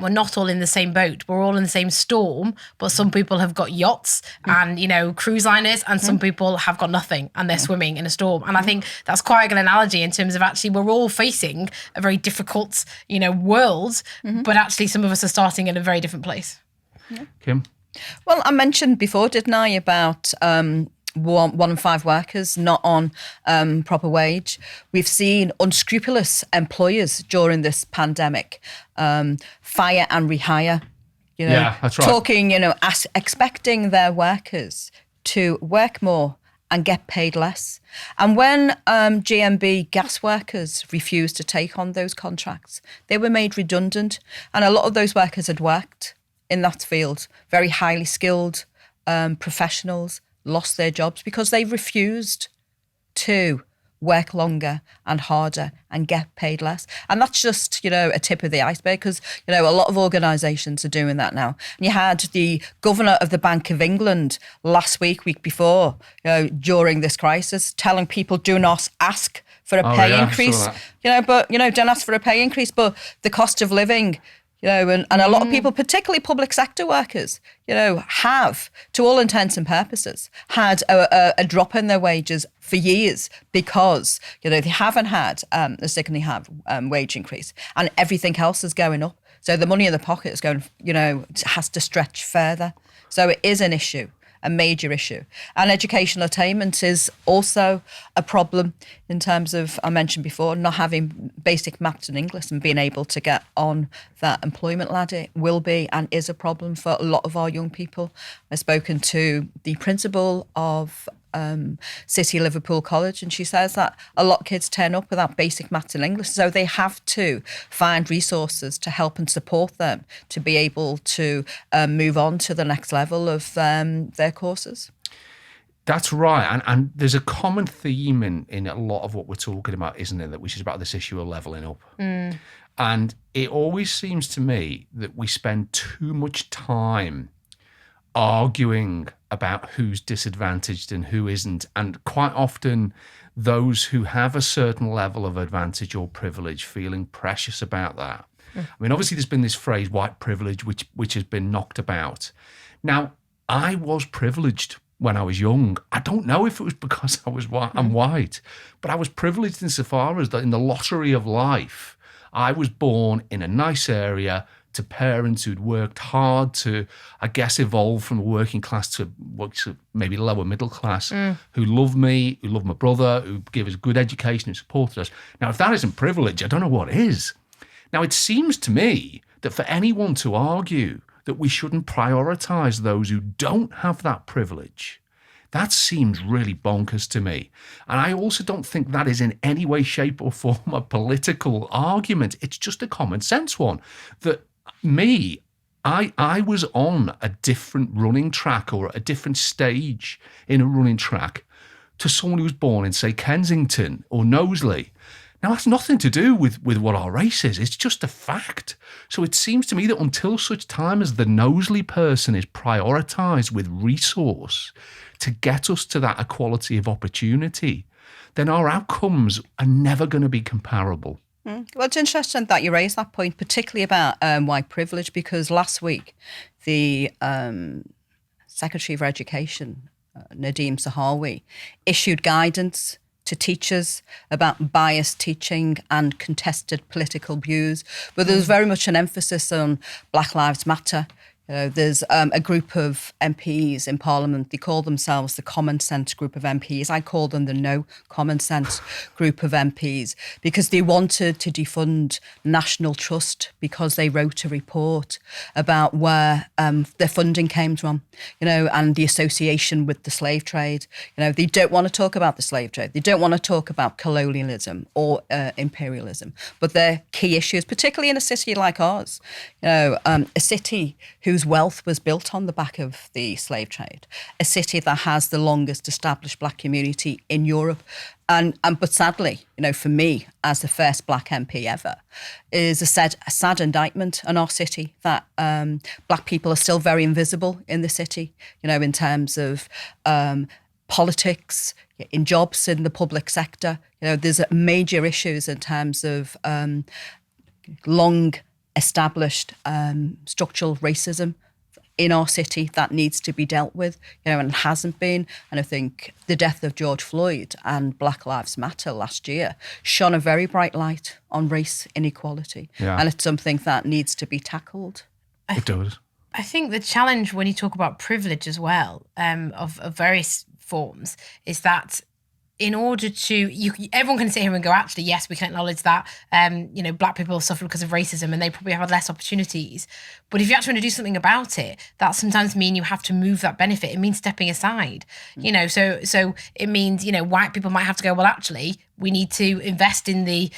we're not all in the same boat. We're all in the same storm, but some people have got yachts and, you know, cruise liners, and some people have got nothing and they're swimming in a storm. And I think that's quite a good analogy in terms of actually we're all facing a very difficult, you know, world, but actually some of us are starting in a very different place. Yeah. Kim? Well, I mentioned before, didn't I, about 1 in 5 workers not on proper wage. We've seen unscrupulous employers during this pandemic fire and rehire. You know, yeah, that's right. Talking, you know, expecting their workers to work more and get paid less. And when GMB gas workers refused to take on those contracts, they were made redundant. And a lot of those workers had worked in that field, very highly skilled professionals, lost their jobs because they refused to work longer and harder and get paid less. And that's just, you know, a tip of the iceberg because, you know, a lot of organisations are doing that now. And you had the governor of the Bank of England last week before, you know, during this crisis, telling people do not ask for a pay increase. You know, but, you know, don't ask for a pay increase, but the cost of living, you know, and a lot of people, particularly public sector workers, you know, have, to all intents and purposes, had a drop in their wages for years because, you know, they haven't had a wage increase and everything else is going up. So the money in the pocket is going, has to stretch further. So it is an issue, a major issue. And educational attainment is also a problem in terms of, I mentioned before, not having basic maths and English and being able to get on that employment ladder will be and is a problem for a lot of our young people. I've spoken to the principal of City Liverpool College, and she says that a lot of kids turn up without basic maths and English, so they have to find resources to help and support them to be able to move on to the next level of their courses. That's right. And there's a common theme in a lot of what we're talking about, isn't there, which is about this issue of levelling up. And it always seems to me that we spend too much time arguing about who's disadvantaged and who isn't. And quite often those who have a certain level of advantage or privilege feeling precious about that. I mean, obviously there's been this phrase white privilege, which has been knocked about. Now, I was privileged when I was young. I don't know if it was because I was I'm white, but I was privileged insofar as that in the lottery of life, I was born in a nice area to parents who'd worked hard to, I guess, evolve from a working class to what's maybe lower middle class, who loved me, who loved my brother, who gave us good education and supported us. Now, if that isn't privilege, I don't know what is. Now, it seems to me that for anyone to argue that we shouldn't prioritise those who don't have that privilege, that seems really bonkers to me. And I also don't think that is in any way, shape or form a political argument. It's just a common sense one that I was on a different running track or a different stage in a running track to someone who was born in, say, Kensington or Knowsley. Now, that's nothing to do with what our race is. It's just a fact. So it seems to me that until such time as the Knowsley person is prioritised with resource to get us to that equality of opportunity, then our outcomes are never going to be comparable. Well, it's interesting that you raised that point, particularly about white privilege, because last week the Secretary for Education, Nadeem Sahawi, issued guidance to teachers about biased teaching and contested political views. But there was very much an emphasis on Black Lives Matter. There's a group of MPs in Parliament. They call themselves the Common Sense group of MPs. I call them the No Common Sense group of MPs because they wanted to defund National Trust because they wrote a report about where their funding came from, and the association with the slave trade. They don't want to talk about the slave trade. They don't want to talk about colonialism or imperialism. But they're key issues, particularly in a city like ours, a city whose wealth was built on the back of the slave trade, a city that has the longest established black community in Europe. But sadly, for me, as the first black MP ever, is a sad indictment on our city that black people are still very invisible in the city, in terms of politics, in jobs in the public sector. There's major issues in terms of long established structural racism in our city that needs to be dealt with, and it hasn't been. And I think the death of George Floyd and Black Lives Matter last year shone a very bright light on race inequality. Yeah. And it's something that needs to be tackled. It does. I think the challenge when you talk about privilege as well, of various forms, is that in order to, everyone can sit here and go, actually, yes, we can acknowledge that, black people suffer because of racism and they probably have less opportunities. But if you actually want to do something about it, that sometimes means you have to move that benefit. It means stepping aside, so it means, white people might have to go, well, actually, we need to invest in the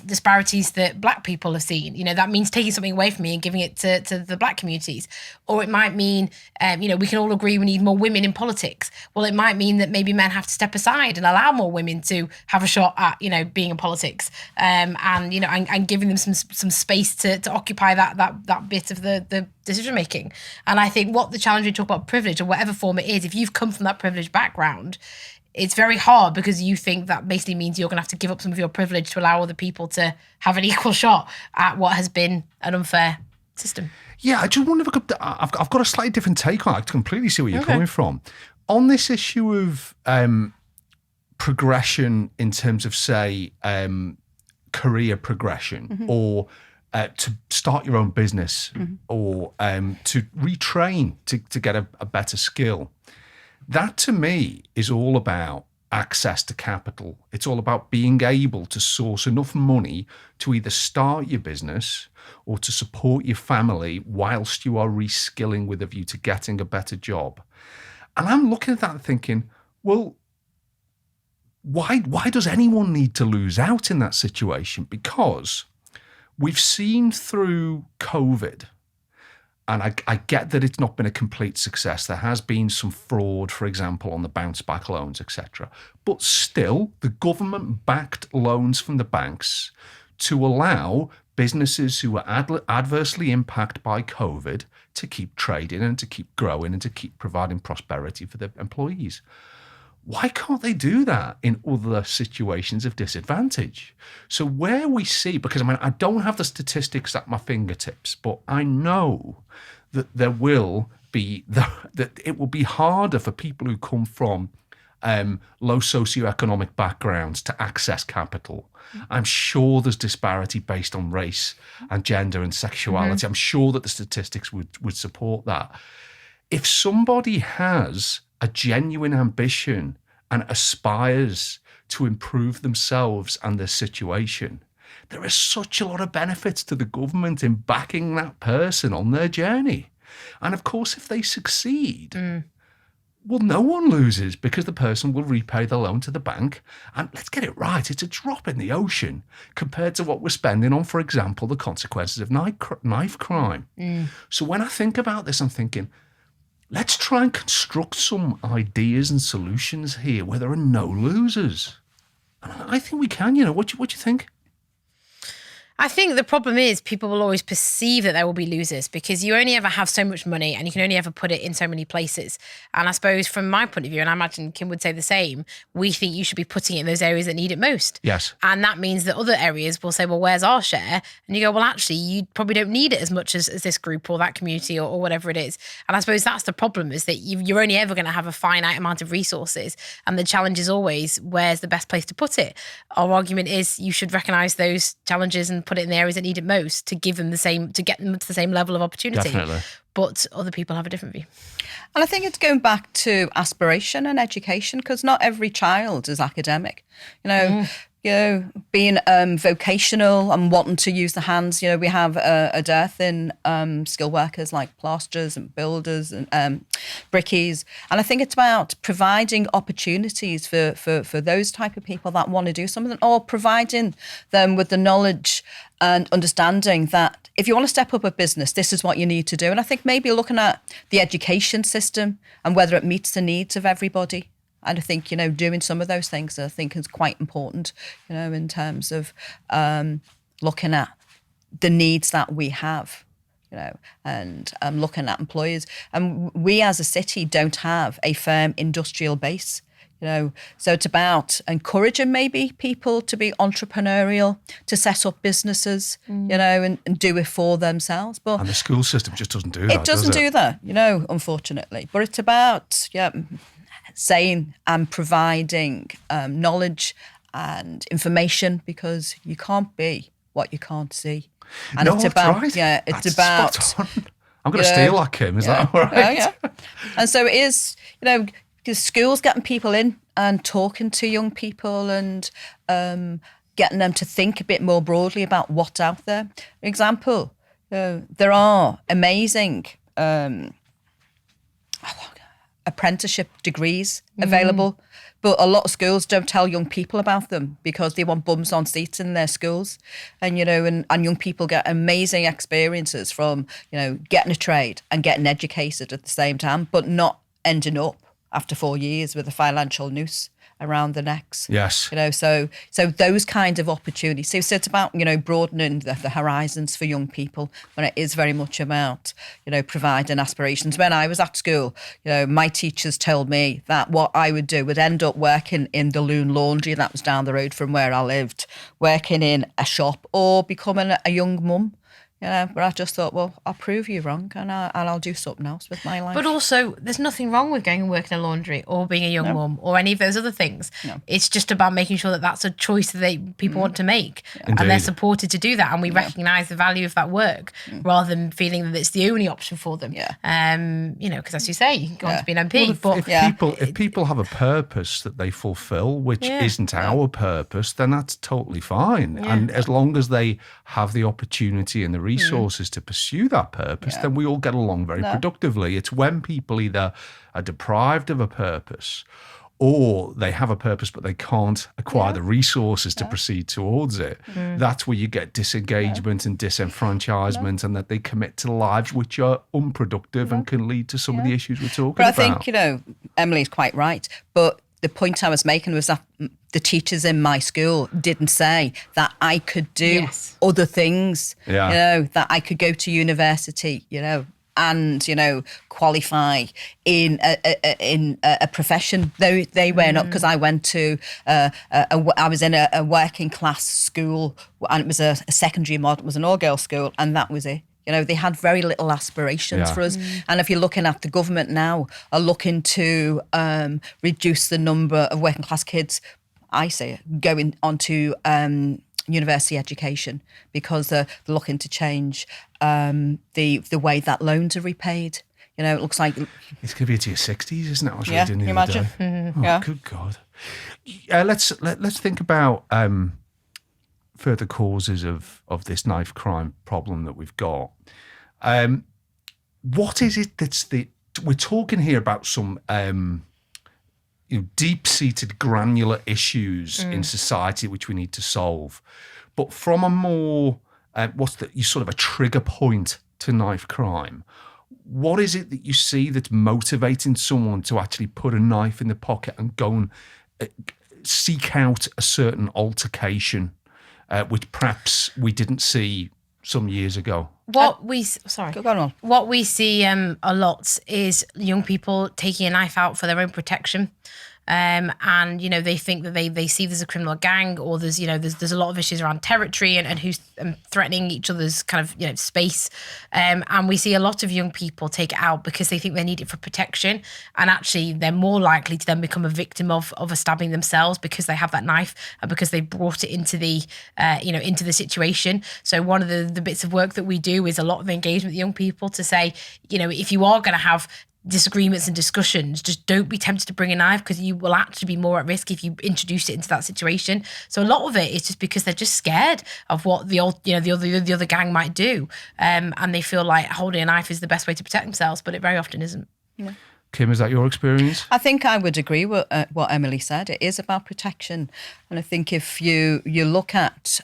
disparities that black people have seen. That means taking something away from me and giving it to the black communities. Or it might mean, we can all agree we need more women in politics. Well, it might mean that maybe men have to step aside and allow more women to have a shot at, being in politics, and giving them some space to occupy that bit of the decision making. And I think what the challenge when you talk about privilege, or whatever form it is, if you've come from that privileged background, it's very hard because you think that basically means you're going to have to give up some of your privilege to allow other people to have an equal shot at what has been an unfair system. Yeah, I just wonder if I've got a slightly different take on it. I completely see where you're coming from. On this issue of progression in terms of, say, career progression or to start your own business or to retrain to get a better skill. That to me is all about access to capital. It's all about being able to source enough money to either start your business or to support your family whilst you are reskilling with a view to getting a better job. And I'm looking at that and thinking, well, why does anyone need to lose out in that situation? Because we've seen through COVID, and I get that it's not been a complete success. There has been some fraud, for example, on the bounce back loans, etc. But still, the government backed loans from the banks to allow businesses who were adversely impacted by COVID to keep trading and to keep growing and to keep providing prosperity for their employees. Why can't they do that in other situations of disadvantage? So where we see, because I don't have the statistics at my fingertips, but I know that there will be, that it will be harder for people who come from low socioeconomic backgrounds to access capital. I'm sure there's disparity based on race and gender and sexuality. I'm sure that the statistics would support that. If somebody has a genuine ambition and aspires to improve themselves and their situation, there is such a lot of benefits to the government in backing that person on their journey. And of course, if they succeed, well, no one loses because the person will repay the loan to the bank. And let's get it right, it's a drop in the ocean compared to what we're spending on, for example, the consequences of knife crime. So when I think about this, I'm thinking, let's try and construct some ideas and solutions here where there are no losers. And I think we can, what do you think? I think the problem is people will always perceive that there will be losers because you only ever have so much money and you can only ever put it in so many places. And I suppose from my point of view, and I imagine Kim would say the same, we think you should be putting it in those areas that need it most. Yes. And that means that other areas will say, well, where's our share? And you go, well, actually, you probably don't need it as much as this group or that community or whatever it is. And I suppose that's the problem, is that you're only ever going to have a finite amount of resources. And the challenge is always, where's the best place to put it? Our argument is you should recognise those challenges and put it in the areas that need it most to give them to get them to the same level of opportunity. Definitely. But other people have a different view. And I think it's going back to aspiration and education, because not every child is academic. Being vocational and wanting to use the hands. We have a dearth in skilled workers like plasterers and builders and brickies. And I think it's about providing opportunities for those type of people that want to do something, or providing them with the knowledge and understanding that if you want to step up a business, this is what you need to do. And I think maybe looking at the education system and whether it meets the needs of everybody. And I think, doing some of those things, I think is quite important, in terms of looking at the needs that we have, and looking at employers. And we as a city don't have a firm industrial base, so it's about encouraging maybe people to be entrepreneurial, to set up businesses, and do it for themselves. But and the school system just doesn't do that. It doesn't do that, unfortunately. But it's about, saying and providing knowledge and information, because you can't be what you can't see. And no, it's about, right. It's That's about. Spot on. I'm going to steal that, Kim. Is that all right? Yeah. And so it is, because schools getting people in and talking to young people and getting them to think a bit more broadly about what's out there. For example, there are amazing apprenticeship degrees available, but a lot of schools don't tell young people about them because they want bums on seats in their schools. And and young people get amazing experiences from getting a trade and getting educated at the same time, but not ending up after 4 years with a financial noose around the necks. Yes. So those kind of opportunities. So it's about, broadening the horizons for young people, when it is very much about, providing aspirations. When I was at school, my teachers told me that what I would do would end up working in the Loon Laundry that was down the road from where I lived, working in a shop, or becoming a young mum, But I just thought, well, I'll prove you wrong, and I'll do something else with my life. But also, there's nothing wrong with going and working in a laundry or being a young mum or any of those other things. No. It's just about making sure that that's a choice that people want to make, and they're Indeed. supported to do that, and we recognise the value of that work rather than feeling that it's the only option for them. Because as you say, you can go on to be an MP. Well, if people have a purpose that they fulfil, which isn't our purpose, then that's totally fine. Yeah. And as long as they have the opportunity and the resources to pursue that purpose, then we all get along very productively. It's when people either are deprived of a purpose or they have a purpose but they can't acquire the resources to proceed towards it. That's where you get disengagement and disenfranchisement, and that they commit to lives which are unproductive and can lead to some of the issues we're talking But I about. think, Emily's quite right. But the point I was making was that the teachers in my school didn't say that I could do other things, that I could go to university, and qualify in a profession. They were not, because I went to I was in a working class school, and it was a secondary model. It was an all-girls school, and that was it. They had very little aspirations for us. And if you're looking at the government now, are looking to reduce the number of working class kids, I say, going onto university education, because they're looking to change the way that loans are repaid. It looks like it's going to be into your 60s, isn't it? I was reading can the you other imagine? day. Good God. Let's think about further causes of this knife crime problem that we've got. What is it we're talking here about some deep-seated granular issues in society which we need to solve, but from a more sort of a trigger point to knife crime. What is it that you see that's motivating someone to actually put a knife in the pocket and go and seek out a certain altercation, which perhaps we didn't see some years ago? What we see a lot is young people taking a knife out for their own protection. And they think that they see there's a criminal gang, or there's a lot of issues around territory and who's threatening each other's kind of space, and we see a lot of young people take it out because they think they need it for protection, and actually they're more likely to then become a victim of a stabbing themselves because they have that knife and because they brought it into the into the situation. So one of the bits of work that we do is a lot of engagement with young people to say, if you are going to have disagreements and discussions, just don't be tempted to bring a knife, because you will actually be more at risk if you introduce it into that situation. So a lot of it is just because they're just scared of what the other gang might do, and they feel like holding a knife is the best way to protect themselves, but it very often isn't. Yeah. Kim, is that your experience? I think I would agree with what Emily said. It is about protection, and I think if you look at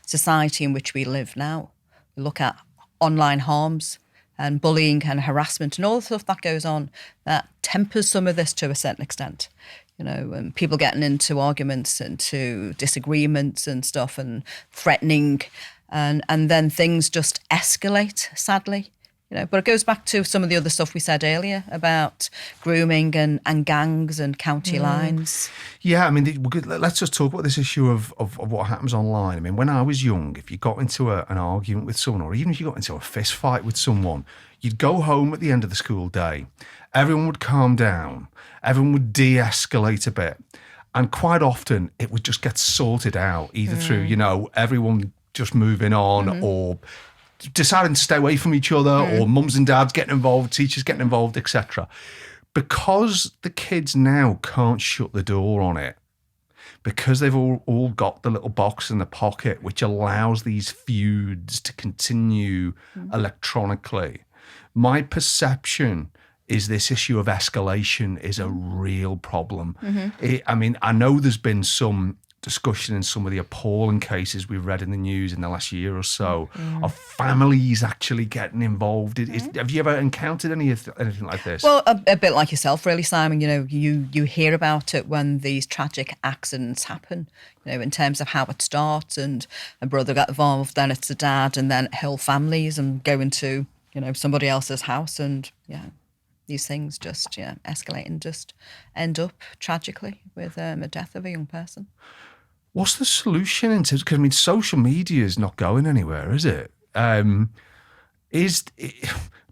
society in which we live now, you look at online harms and bullying and harassment and all the stuff that goes on, that tempers some of this to a certain extent. And people getting into arguments and to disagreements and stuff and threatening, and then things just escalate, sadly. But it goes back to some of the other stuff we said earlier about grooming and gangs and county lines. Yeah, I mean, let's just talk about this issue of what happens online. I mean, when I was young, if you got into an argument with someone, or even if you got into a fist fight with someone, you'd go home at the end of the school day. Everyone would calm down. Everyone would de-escalate a bit. And quite often, it would just get sorted out, either through, everyone just moving on, or deciding to stay away from each other, or mums and dads getting involved, teachers getting involved, etc. Because the kids now can't shut the door on it, because they've all got the little box in the pocket, which allows these feuds to continue electronically. My perception is this issue of escalation is a real problem. I know there's been some discussion in some of the appalling cases we've read in the news in the last year or so of families actually getting involved. Have you ever encountered anything like this? Well, a bit like yourself, really, Simon. You hear about it when these tragic accidents happen, in terms of how it starts, and a brother got involved, then it's a dad, and then whole families, and go into, somebody else's house, and these things just escalate and just end up tragically with a death of a young person. What's the solution because social media is not going anywhere, is it?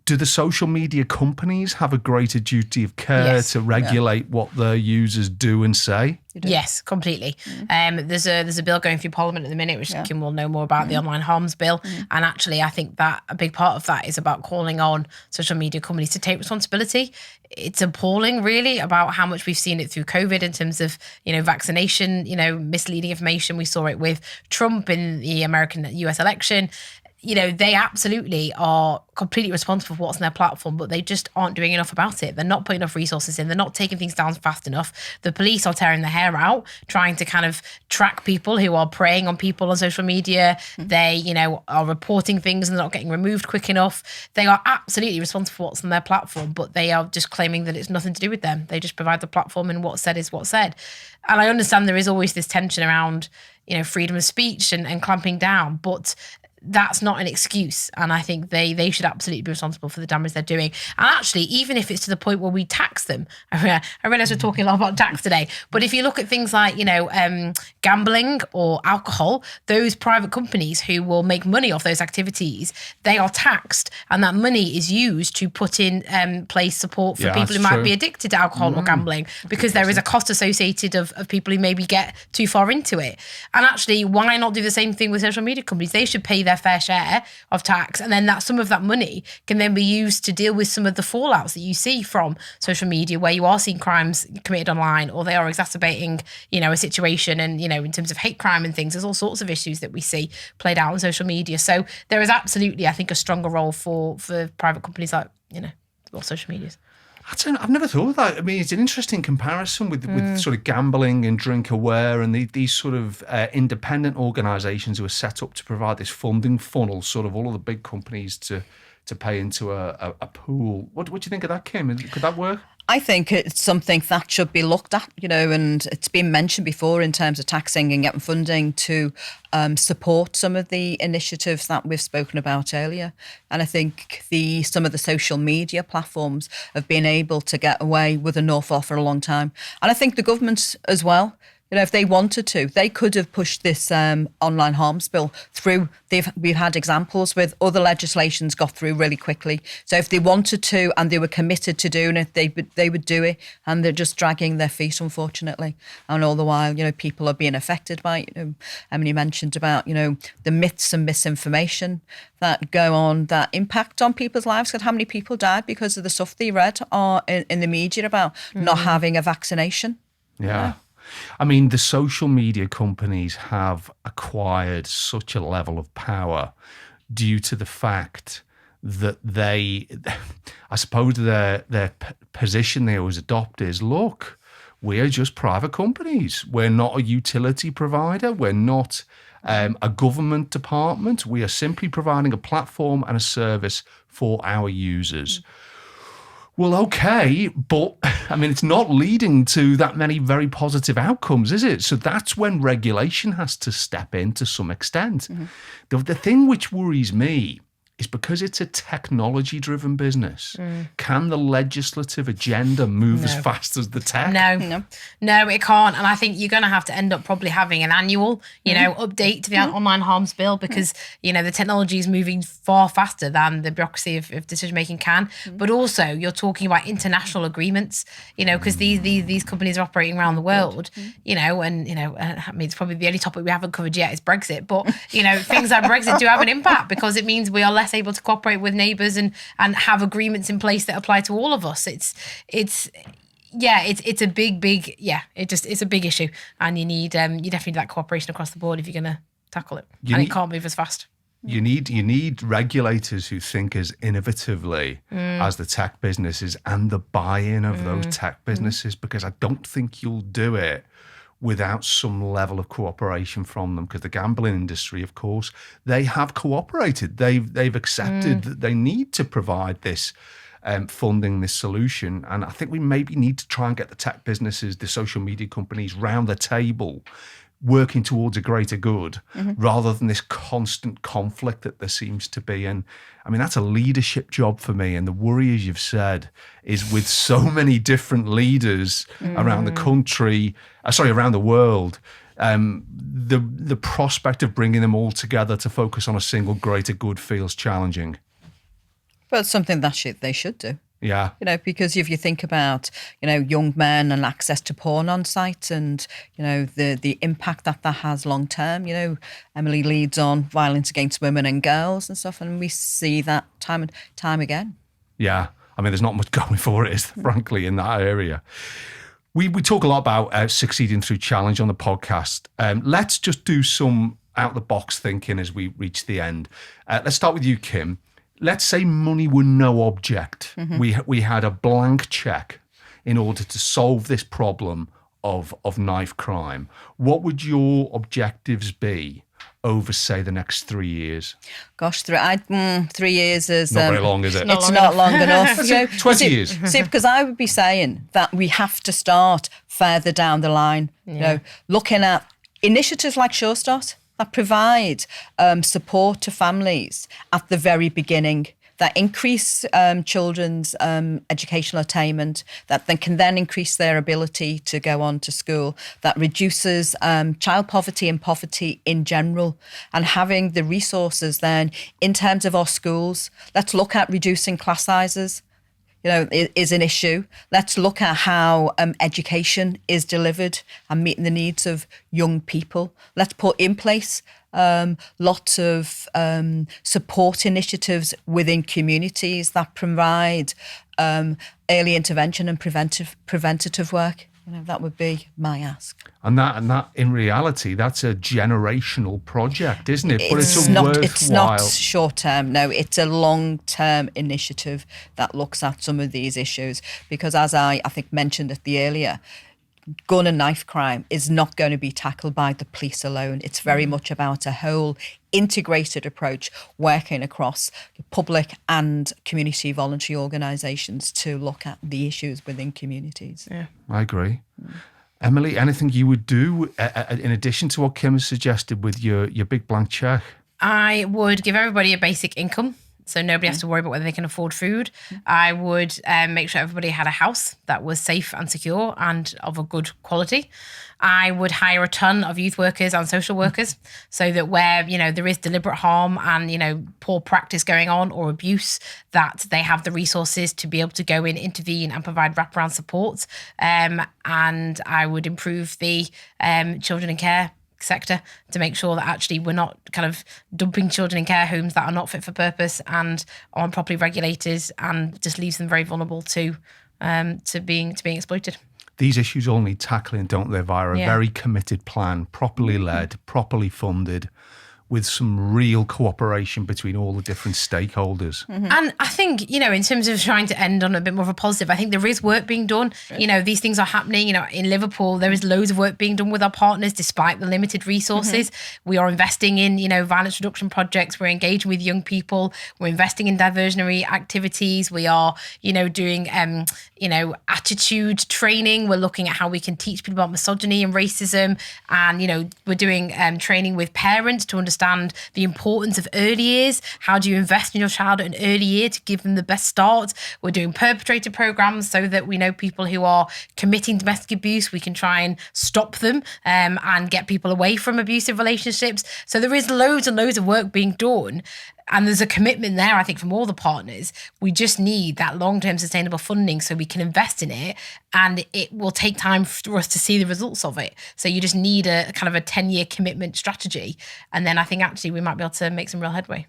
Do the social media companies have a greater duty of care to regulate what their users do and say? Yes, completely. There's a bill going through Parliament at the minute, which Kim will know more about, the online harms bill. And actually, I think that a big part of that is about calling on social media companies to take responsibility. It's appalling, really, about how much we've seen it through COVID in terms of, vaccination, misleading information. We saw it with Trump in the US election. They absolutely are completely responsible for what's on their platform, but they just aren't doing enough about it. They're not putting enough resources in. They're not taking things down fast enough. The police are tearing their hair out, trying to kind of track people who are preying on people on social media. They, are reporting things and they're not getting removed quick enough. They are absolutely responsible for what's on their platform, but they are just claiming that it's nothing to do with them. They just provide the platform and what's said is what's said. And I understand there is always this tension around, freedom of speech and clamping down, but that's not an excuse. And I think they should absolutely be responsible for the damage they're doing. And actually, even if it's to the point where we tax them, I realise we're talking a lot about tax today, but if you look at things like, gambling or alcohol, those private companies who will make money off those activities, they are taxed. And that money is used to put in place support for people who might be addicted to alcohol or gambling, because there is a cost associated of people who maybe get too far into it. And actually, why not do the same thing with social media companies? They should pay their fair share of tax, and then some of that money can then be used to deal with some of the fallouts that you see from social media, where you are seeing crimes committed online, or they are exacerbating a situation, and in terms of hate crime and things, there's all sorts of issues that we see played out on social media. So there is absolutely, I think, a stronger role for private companies like social medias. I've never thought of that. I mean, it's an interesting comparison with sort of gambling and drink aware and these sort of independent organisations who are set up to provide this funding funnel, sort of all of the big companies to pay into a pool. What do you think of that, Kim? Could that work? I think it's something that should be looked at, and it's been mentioned before in terms of taxing and getting funding to support some of the initiatives that we've spoken about earlier. And I think some of the social media platforms have been able to get away with an awful lot for a long time. And I think the government as well, if they wanted to, they could have pushed this online harms bill through. We've had examples with other legislations got through really quickly. So if they wanted to and they were committed to doing it, they would do it. And they're just dragging their feet, unfortunately. And all the while, people are being affected by, Emily mentioned about, the myths and misinformation that go on, that impact on people's lives. How many people died because of the stuff they read in the media about not having a vaccination? Yeah. I mean, the social media companies have acquired such a level of power due to the fact that I suppose their position they always adopt is, look, we're just private companies. We're not a utility provider. We're not a government department. We are simply providing a platform and a service for our users. Well, okay, but I mean, it's not leading to that many very positive outcomes, is it? So that's when regulation has to step in to some extent. The thing which worries me is because it's a technology-driven business. Can the legislative agenda move as fast as the tech? No, it can't. And I think you're going to have to end up probably having an annual, update to the online harms bill, because, the technology is moving far faster than the bureaucracy of decision-making can. But also, you're talking about international agreements, because these companies are operating around the world, I mean, it's probably the only topic we haven't covered yet is Brexit. But, things like Brexit do have an impact, because it means we are less able to cooperate with neighbours and have agreements in place that apply to all of us. It's a big it's a big issue, and you definitely need that cooperation across the board if you're going to tackle it. It can't move as fast. You need regulators who think as innovatively as the tech businesses and the buy-in of those tech businesses, because I don't think you'll do it without some level of cooperation from them, because the gambling industry, of course, they have cooperated. They've accepted that they need to provide this funding, this solution. And I think we maybe need to try and get the tech businesses, the social media companies round the table, working towards a greater good, rather than this constant conflict that there seems to be. And I mean, that's a leadership job for me. And the worry, as you've said, is with so many different leaders around the country, around the world, the prospect of bringing them all together to focus on a single greater good feels challenging. But it's something that they should do. Yeah. Because if you think about, young men and access to porn on site and, the impact that has long term, Emily leads on violence against women and girls and stuff. And we see that time and time again. Yeah. I mean, there's not much going for it, frankly, in that area. We talk a lot about succeeding through challenge on the podcast. Let's just do some out-the-box thinking as we reach the end. Let's start with you, Kim. Let's say money were no object. Mm-hmm. We had a blank check in order to solve this problem of knife crime. What would your objectives be over, say, the next 3 years? Gosh, 3 years is... Not very long, is it? It's not long enough. So, 20 years. See, because I would be saying that we have to start further down the line, looking at initiatives like Sure Start, that provide support to families at the very beginning, that increase children's educational attainment, that can then increase their ability to go on to school, that reduces child poverty and poverty in general, and having the resources then in terms of our schools. Let's look at reducing class sizes. Is an issue. Let's look at how education is delivered and meeting the needs of young people. Let's put in place lots of support initiatives within communities that provide early intervention and preventative work. That would be my ask. And that in reality, that's a generational project, isn't it? But it's not short term. No, it's a long term initiative that looks at some of these issues. Because as I think mentioned at the earlier, gun and knife crime is not going to be tackled by the police alone. It's very much about a whole integrated approach working across public and community voluntary organisations to look at the issues within communities. Yeah, I agree. Emily, anything you would do in addition to what Kim has suggested with your big blank check? I would give everybody a basic income, so nobody has to worry about whether they can afford food. I would make sure everybody had a house that was safe and secure and of a good quality. I would hire a ton of youth workers and social workers so that where, there is deliberate harm and, poor practice going on or abuse, that they have the resources to be able to go in, intervene and provide wraparound support. And I would improve the children in care sector to make sure that actually we're not kind of dumping children in care homes that are not fit for purpose and aren't properly regulated and just leaves them very vulnerable to being exploited. These issues all need tackling, don't they, via a very committed plan, properly led, properly funded, with some real cooperation between all the different stakeholders. Mm-hmm. And I think, in terms of trying to end on a bit more of a positive, I think there is work being done. These things are happening. In Liverpool, there is loads of work being done with our partners despite the limited resources. Mm-hmm. We are investing in, violence reduction projects. We're engaging with young people. We're investing in diversionary activities. We are, doing, attitude training. We're looking at how we can teach people about misogyny and racism. And, we're doing training with parents to understand the importance of early years. How do you invest in your child at an early year to give them the best start? We're doing perpetrator programs so that we know people who are committing domestic abuse, we can try and stop them and get people away from abusive relationships. So there is loads and loads of work being done. And there's a commitment there, I think, from all the partners. We just need that long-term sustainable funding so we can invest in it, and it will take time for us to see the results of it. So you just need a kind of a 10-year commitment strategy. And then I think actually we might be able to make some real headway.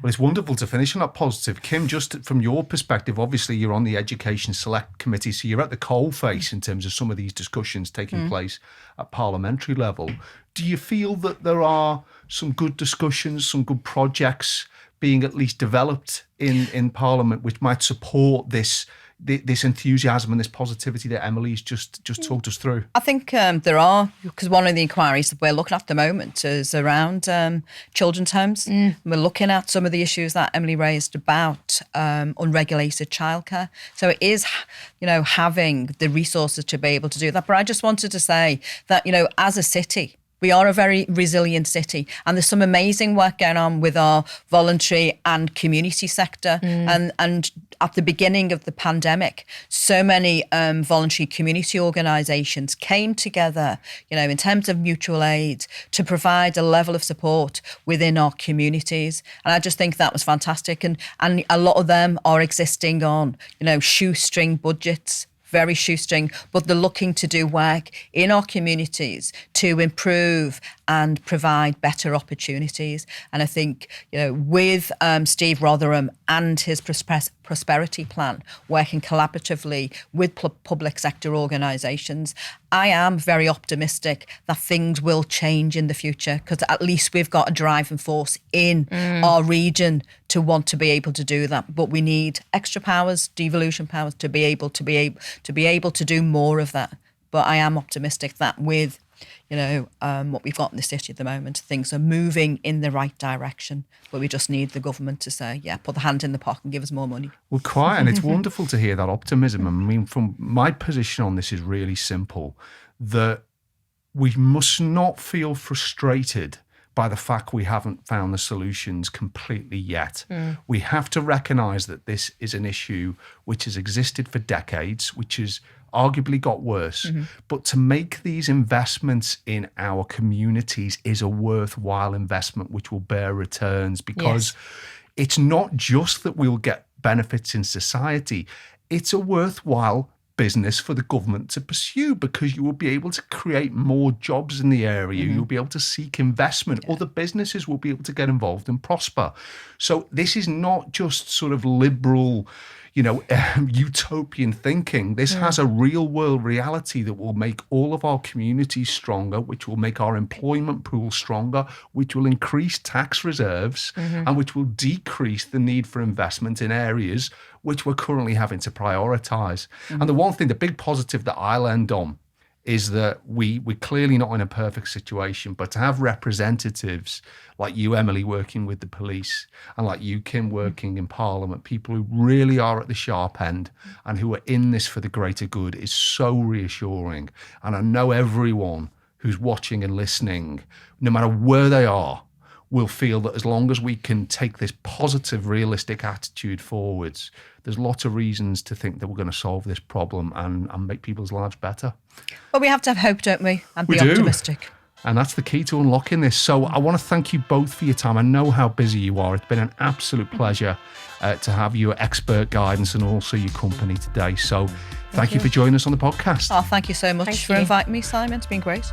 Well, it's wonderful to finish on that positive. Kim, just from your perspective, obviously you're on the Education Select Committee, so you're at the coalface in terms of some of these discussions taking place at parliamentary level. Do you feel that there are some good discussions, some good projects being at least developed in Parliament which might support this enthusiasm and this positivity that Emily's just talked us through? I think there are, because one of the inquiries that we're looking at the moment is around children's homes. We're looking at some of the issues that Emily raised about unregulated childcare. So it is, having the resources to be able to do that. But I just wanted to say that, as a city, We are a very resilient city, and there's some amazing work going on with our voluntary and community sector. And at the beginning of the pandemic, so many voluntary community organisations came together, in terms of mutual aid, to provide a level of support within our communities. And I just think that was fantastic. And a lot of them are existing on, shoestring budgets. Very shoestring, but they're looking to do work in our communities to improve and provide better opportunities. And I think, with Steve Rotherham and his prosperity plan, working collaboratively with public sector organisations, I am very optimistic that things will change in the future, because at least we've got a driving force in our region to want to be able to do that. But we need extra powers, devolution powers, to be able to do more of that. But I am optimistic that with what we've got in the city at the moment, things are moving in the right direction, but we just need the government to say, put the hand in the pot and give us more money. Well, quite, and it's wonderful to hear that optimism. I mean, from my position on this is really simple, that we must not feel frustrated by the fact we haven't found the solutions completely yet. We have to recognise that this is an issue which has existed for decades, which has arguably got worse. But to make these investments in our communities is a worthwhile investment which will bear returns, because it's not just that we'll get benefits in society, it's a worthwhile business for the government to pursue, because you will be able to create more jobs in the area. You'll be able to seek investment. Other businesses will be able to get involved and prosper. So this is not just sort of liberal, utopian thinking. This has a real world reality that will make all of our communities stronger, which will make our employment pool stronger, which will increase tax reserves, and which will decrease the need for investment in areas which we're currently having to prioritise. And the big positive that I'll end on is that we're clearly not in a perfect situation, but to have representatives like you, Emily, working with the police, and like you, Kim, working in Parliament, people who really are at the sharp end and who are in this for the greater good, is so reassuring. And I know everyone who's watching and listening, no matter where they are, will feel that as long as we can take this positive, realistic attitude forwards, there's lots of reasons to think that we're going to solve this problem and make people's lives better. But we have to have hope, don't we? And be optimistic. And that's the key to unlocking this. So I want to thank you both for your time. I know how busy you are. It's been an absolute pleasure to have your expert guidance and also your company today. So thank you for joining us on the podcast. Oh, thank you so much for inviting me, Simon. It's been great.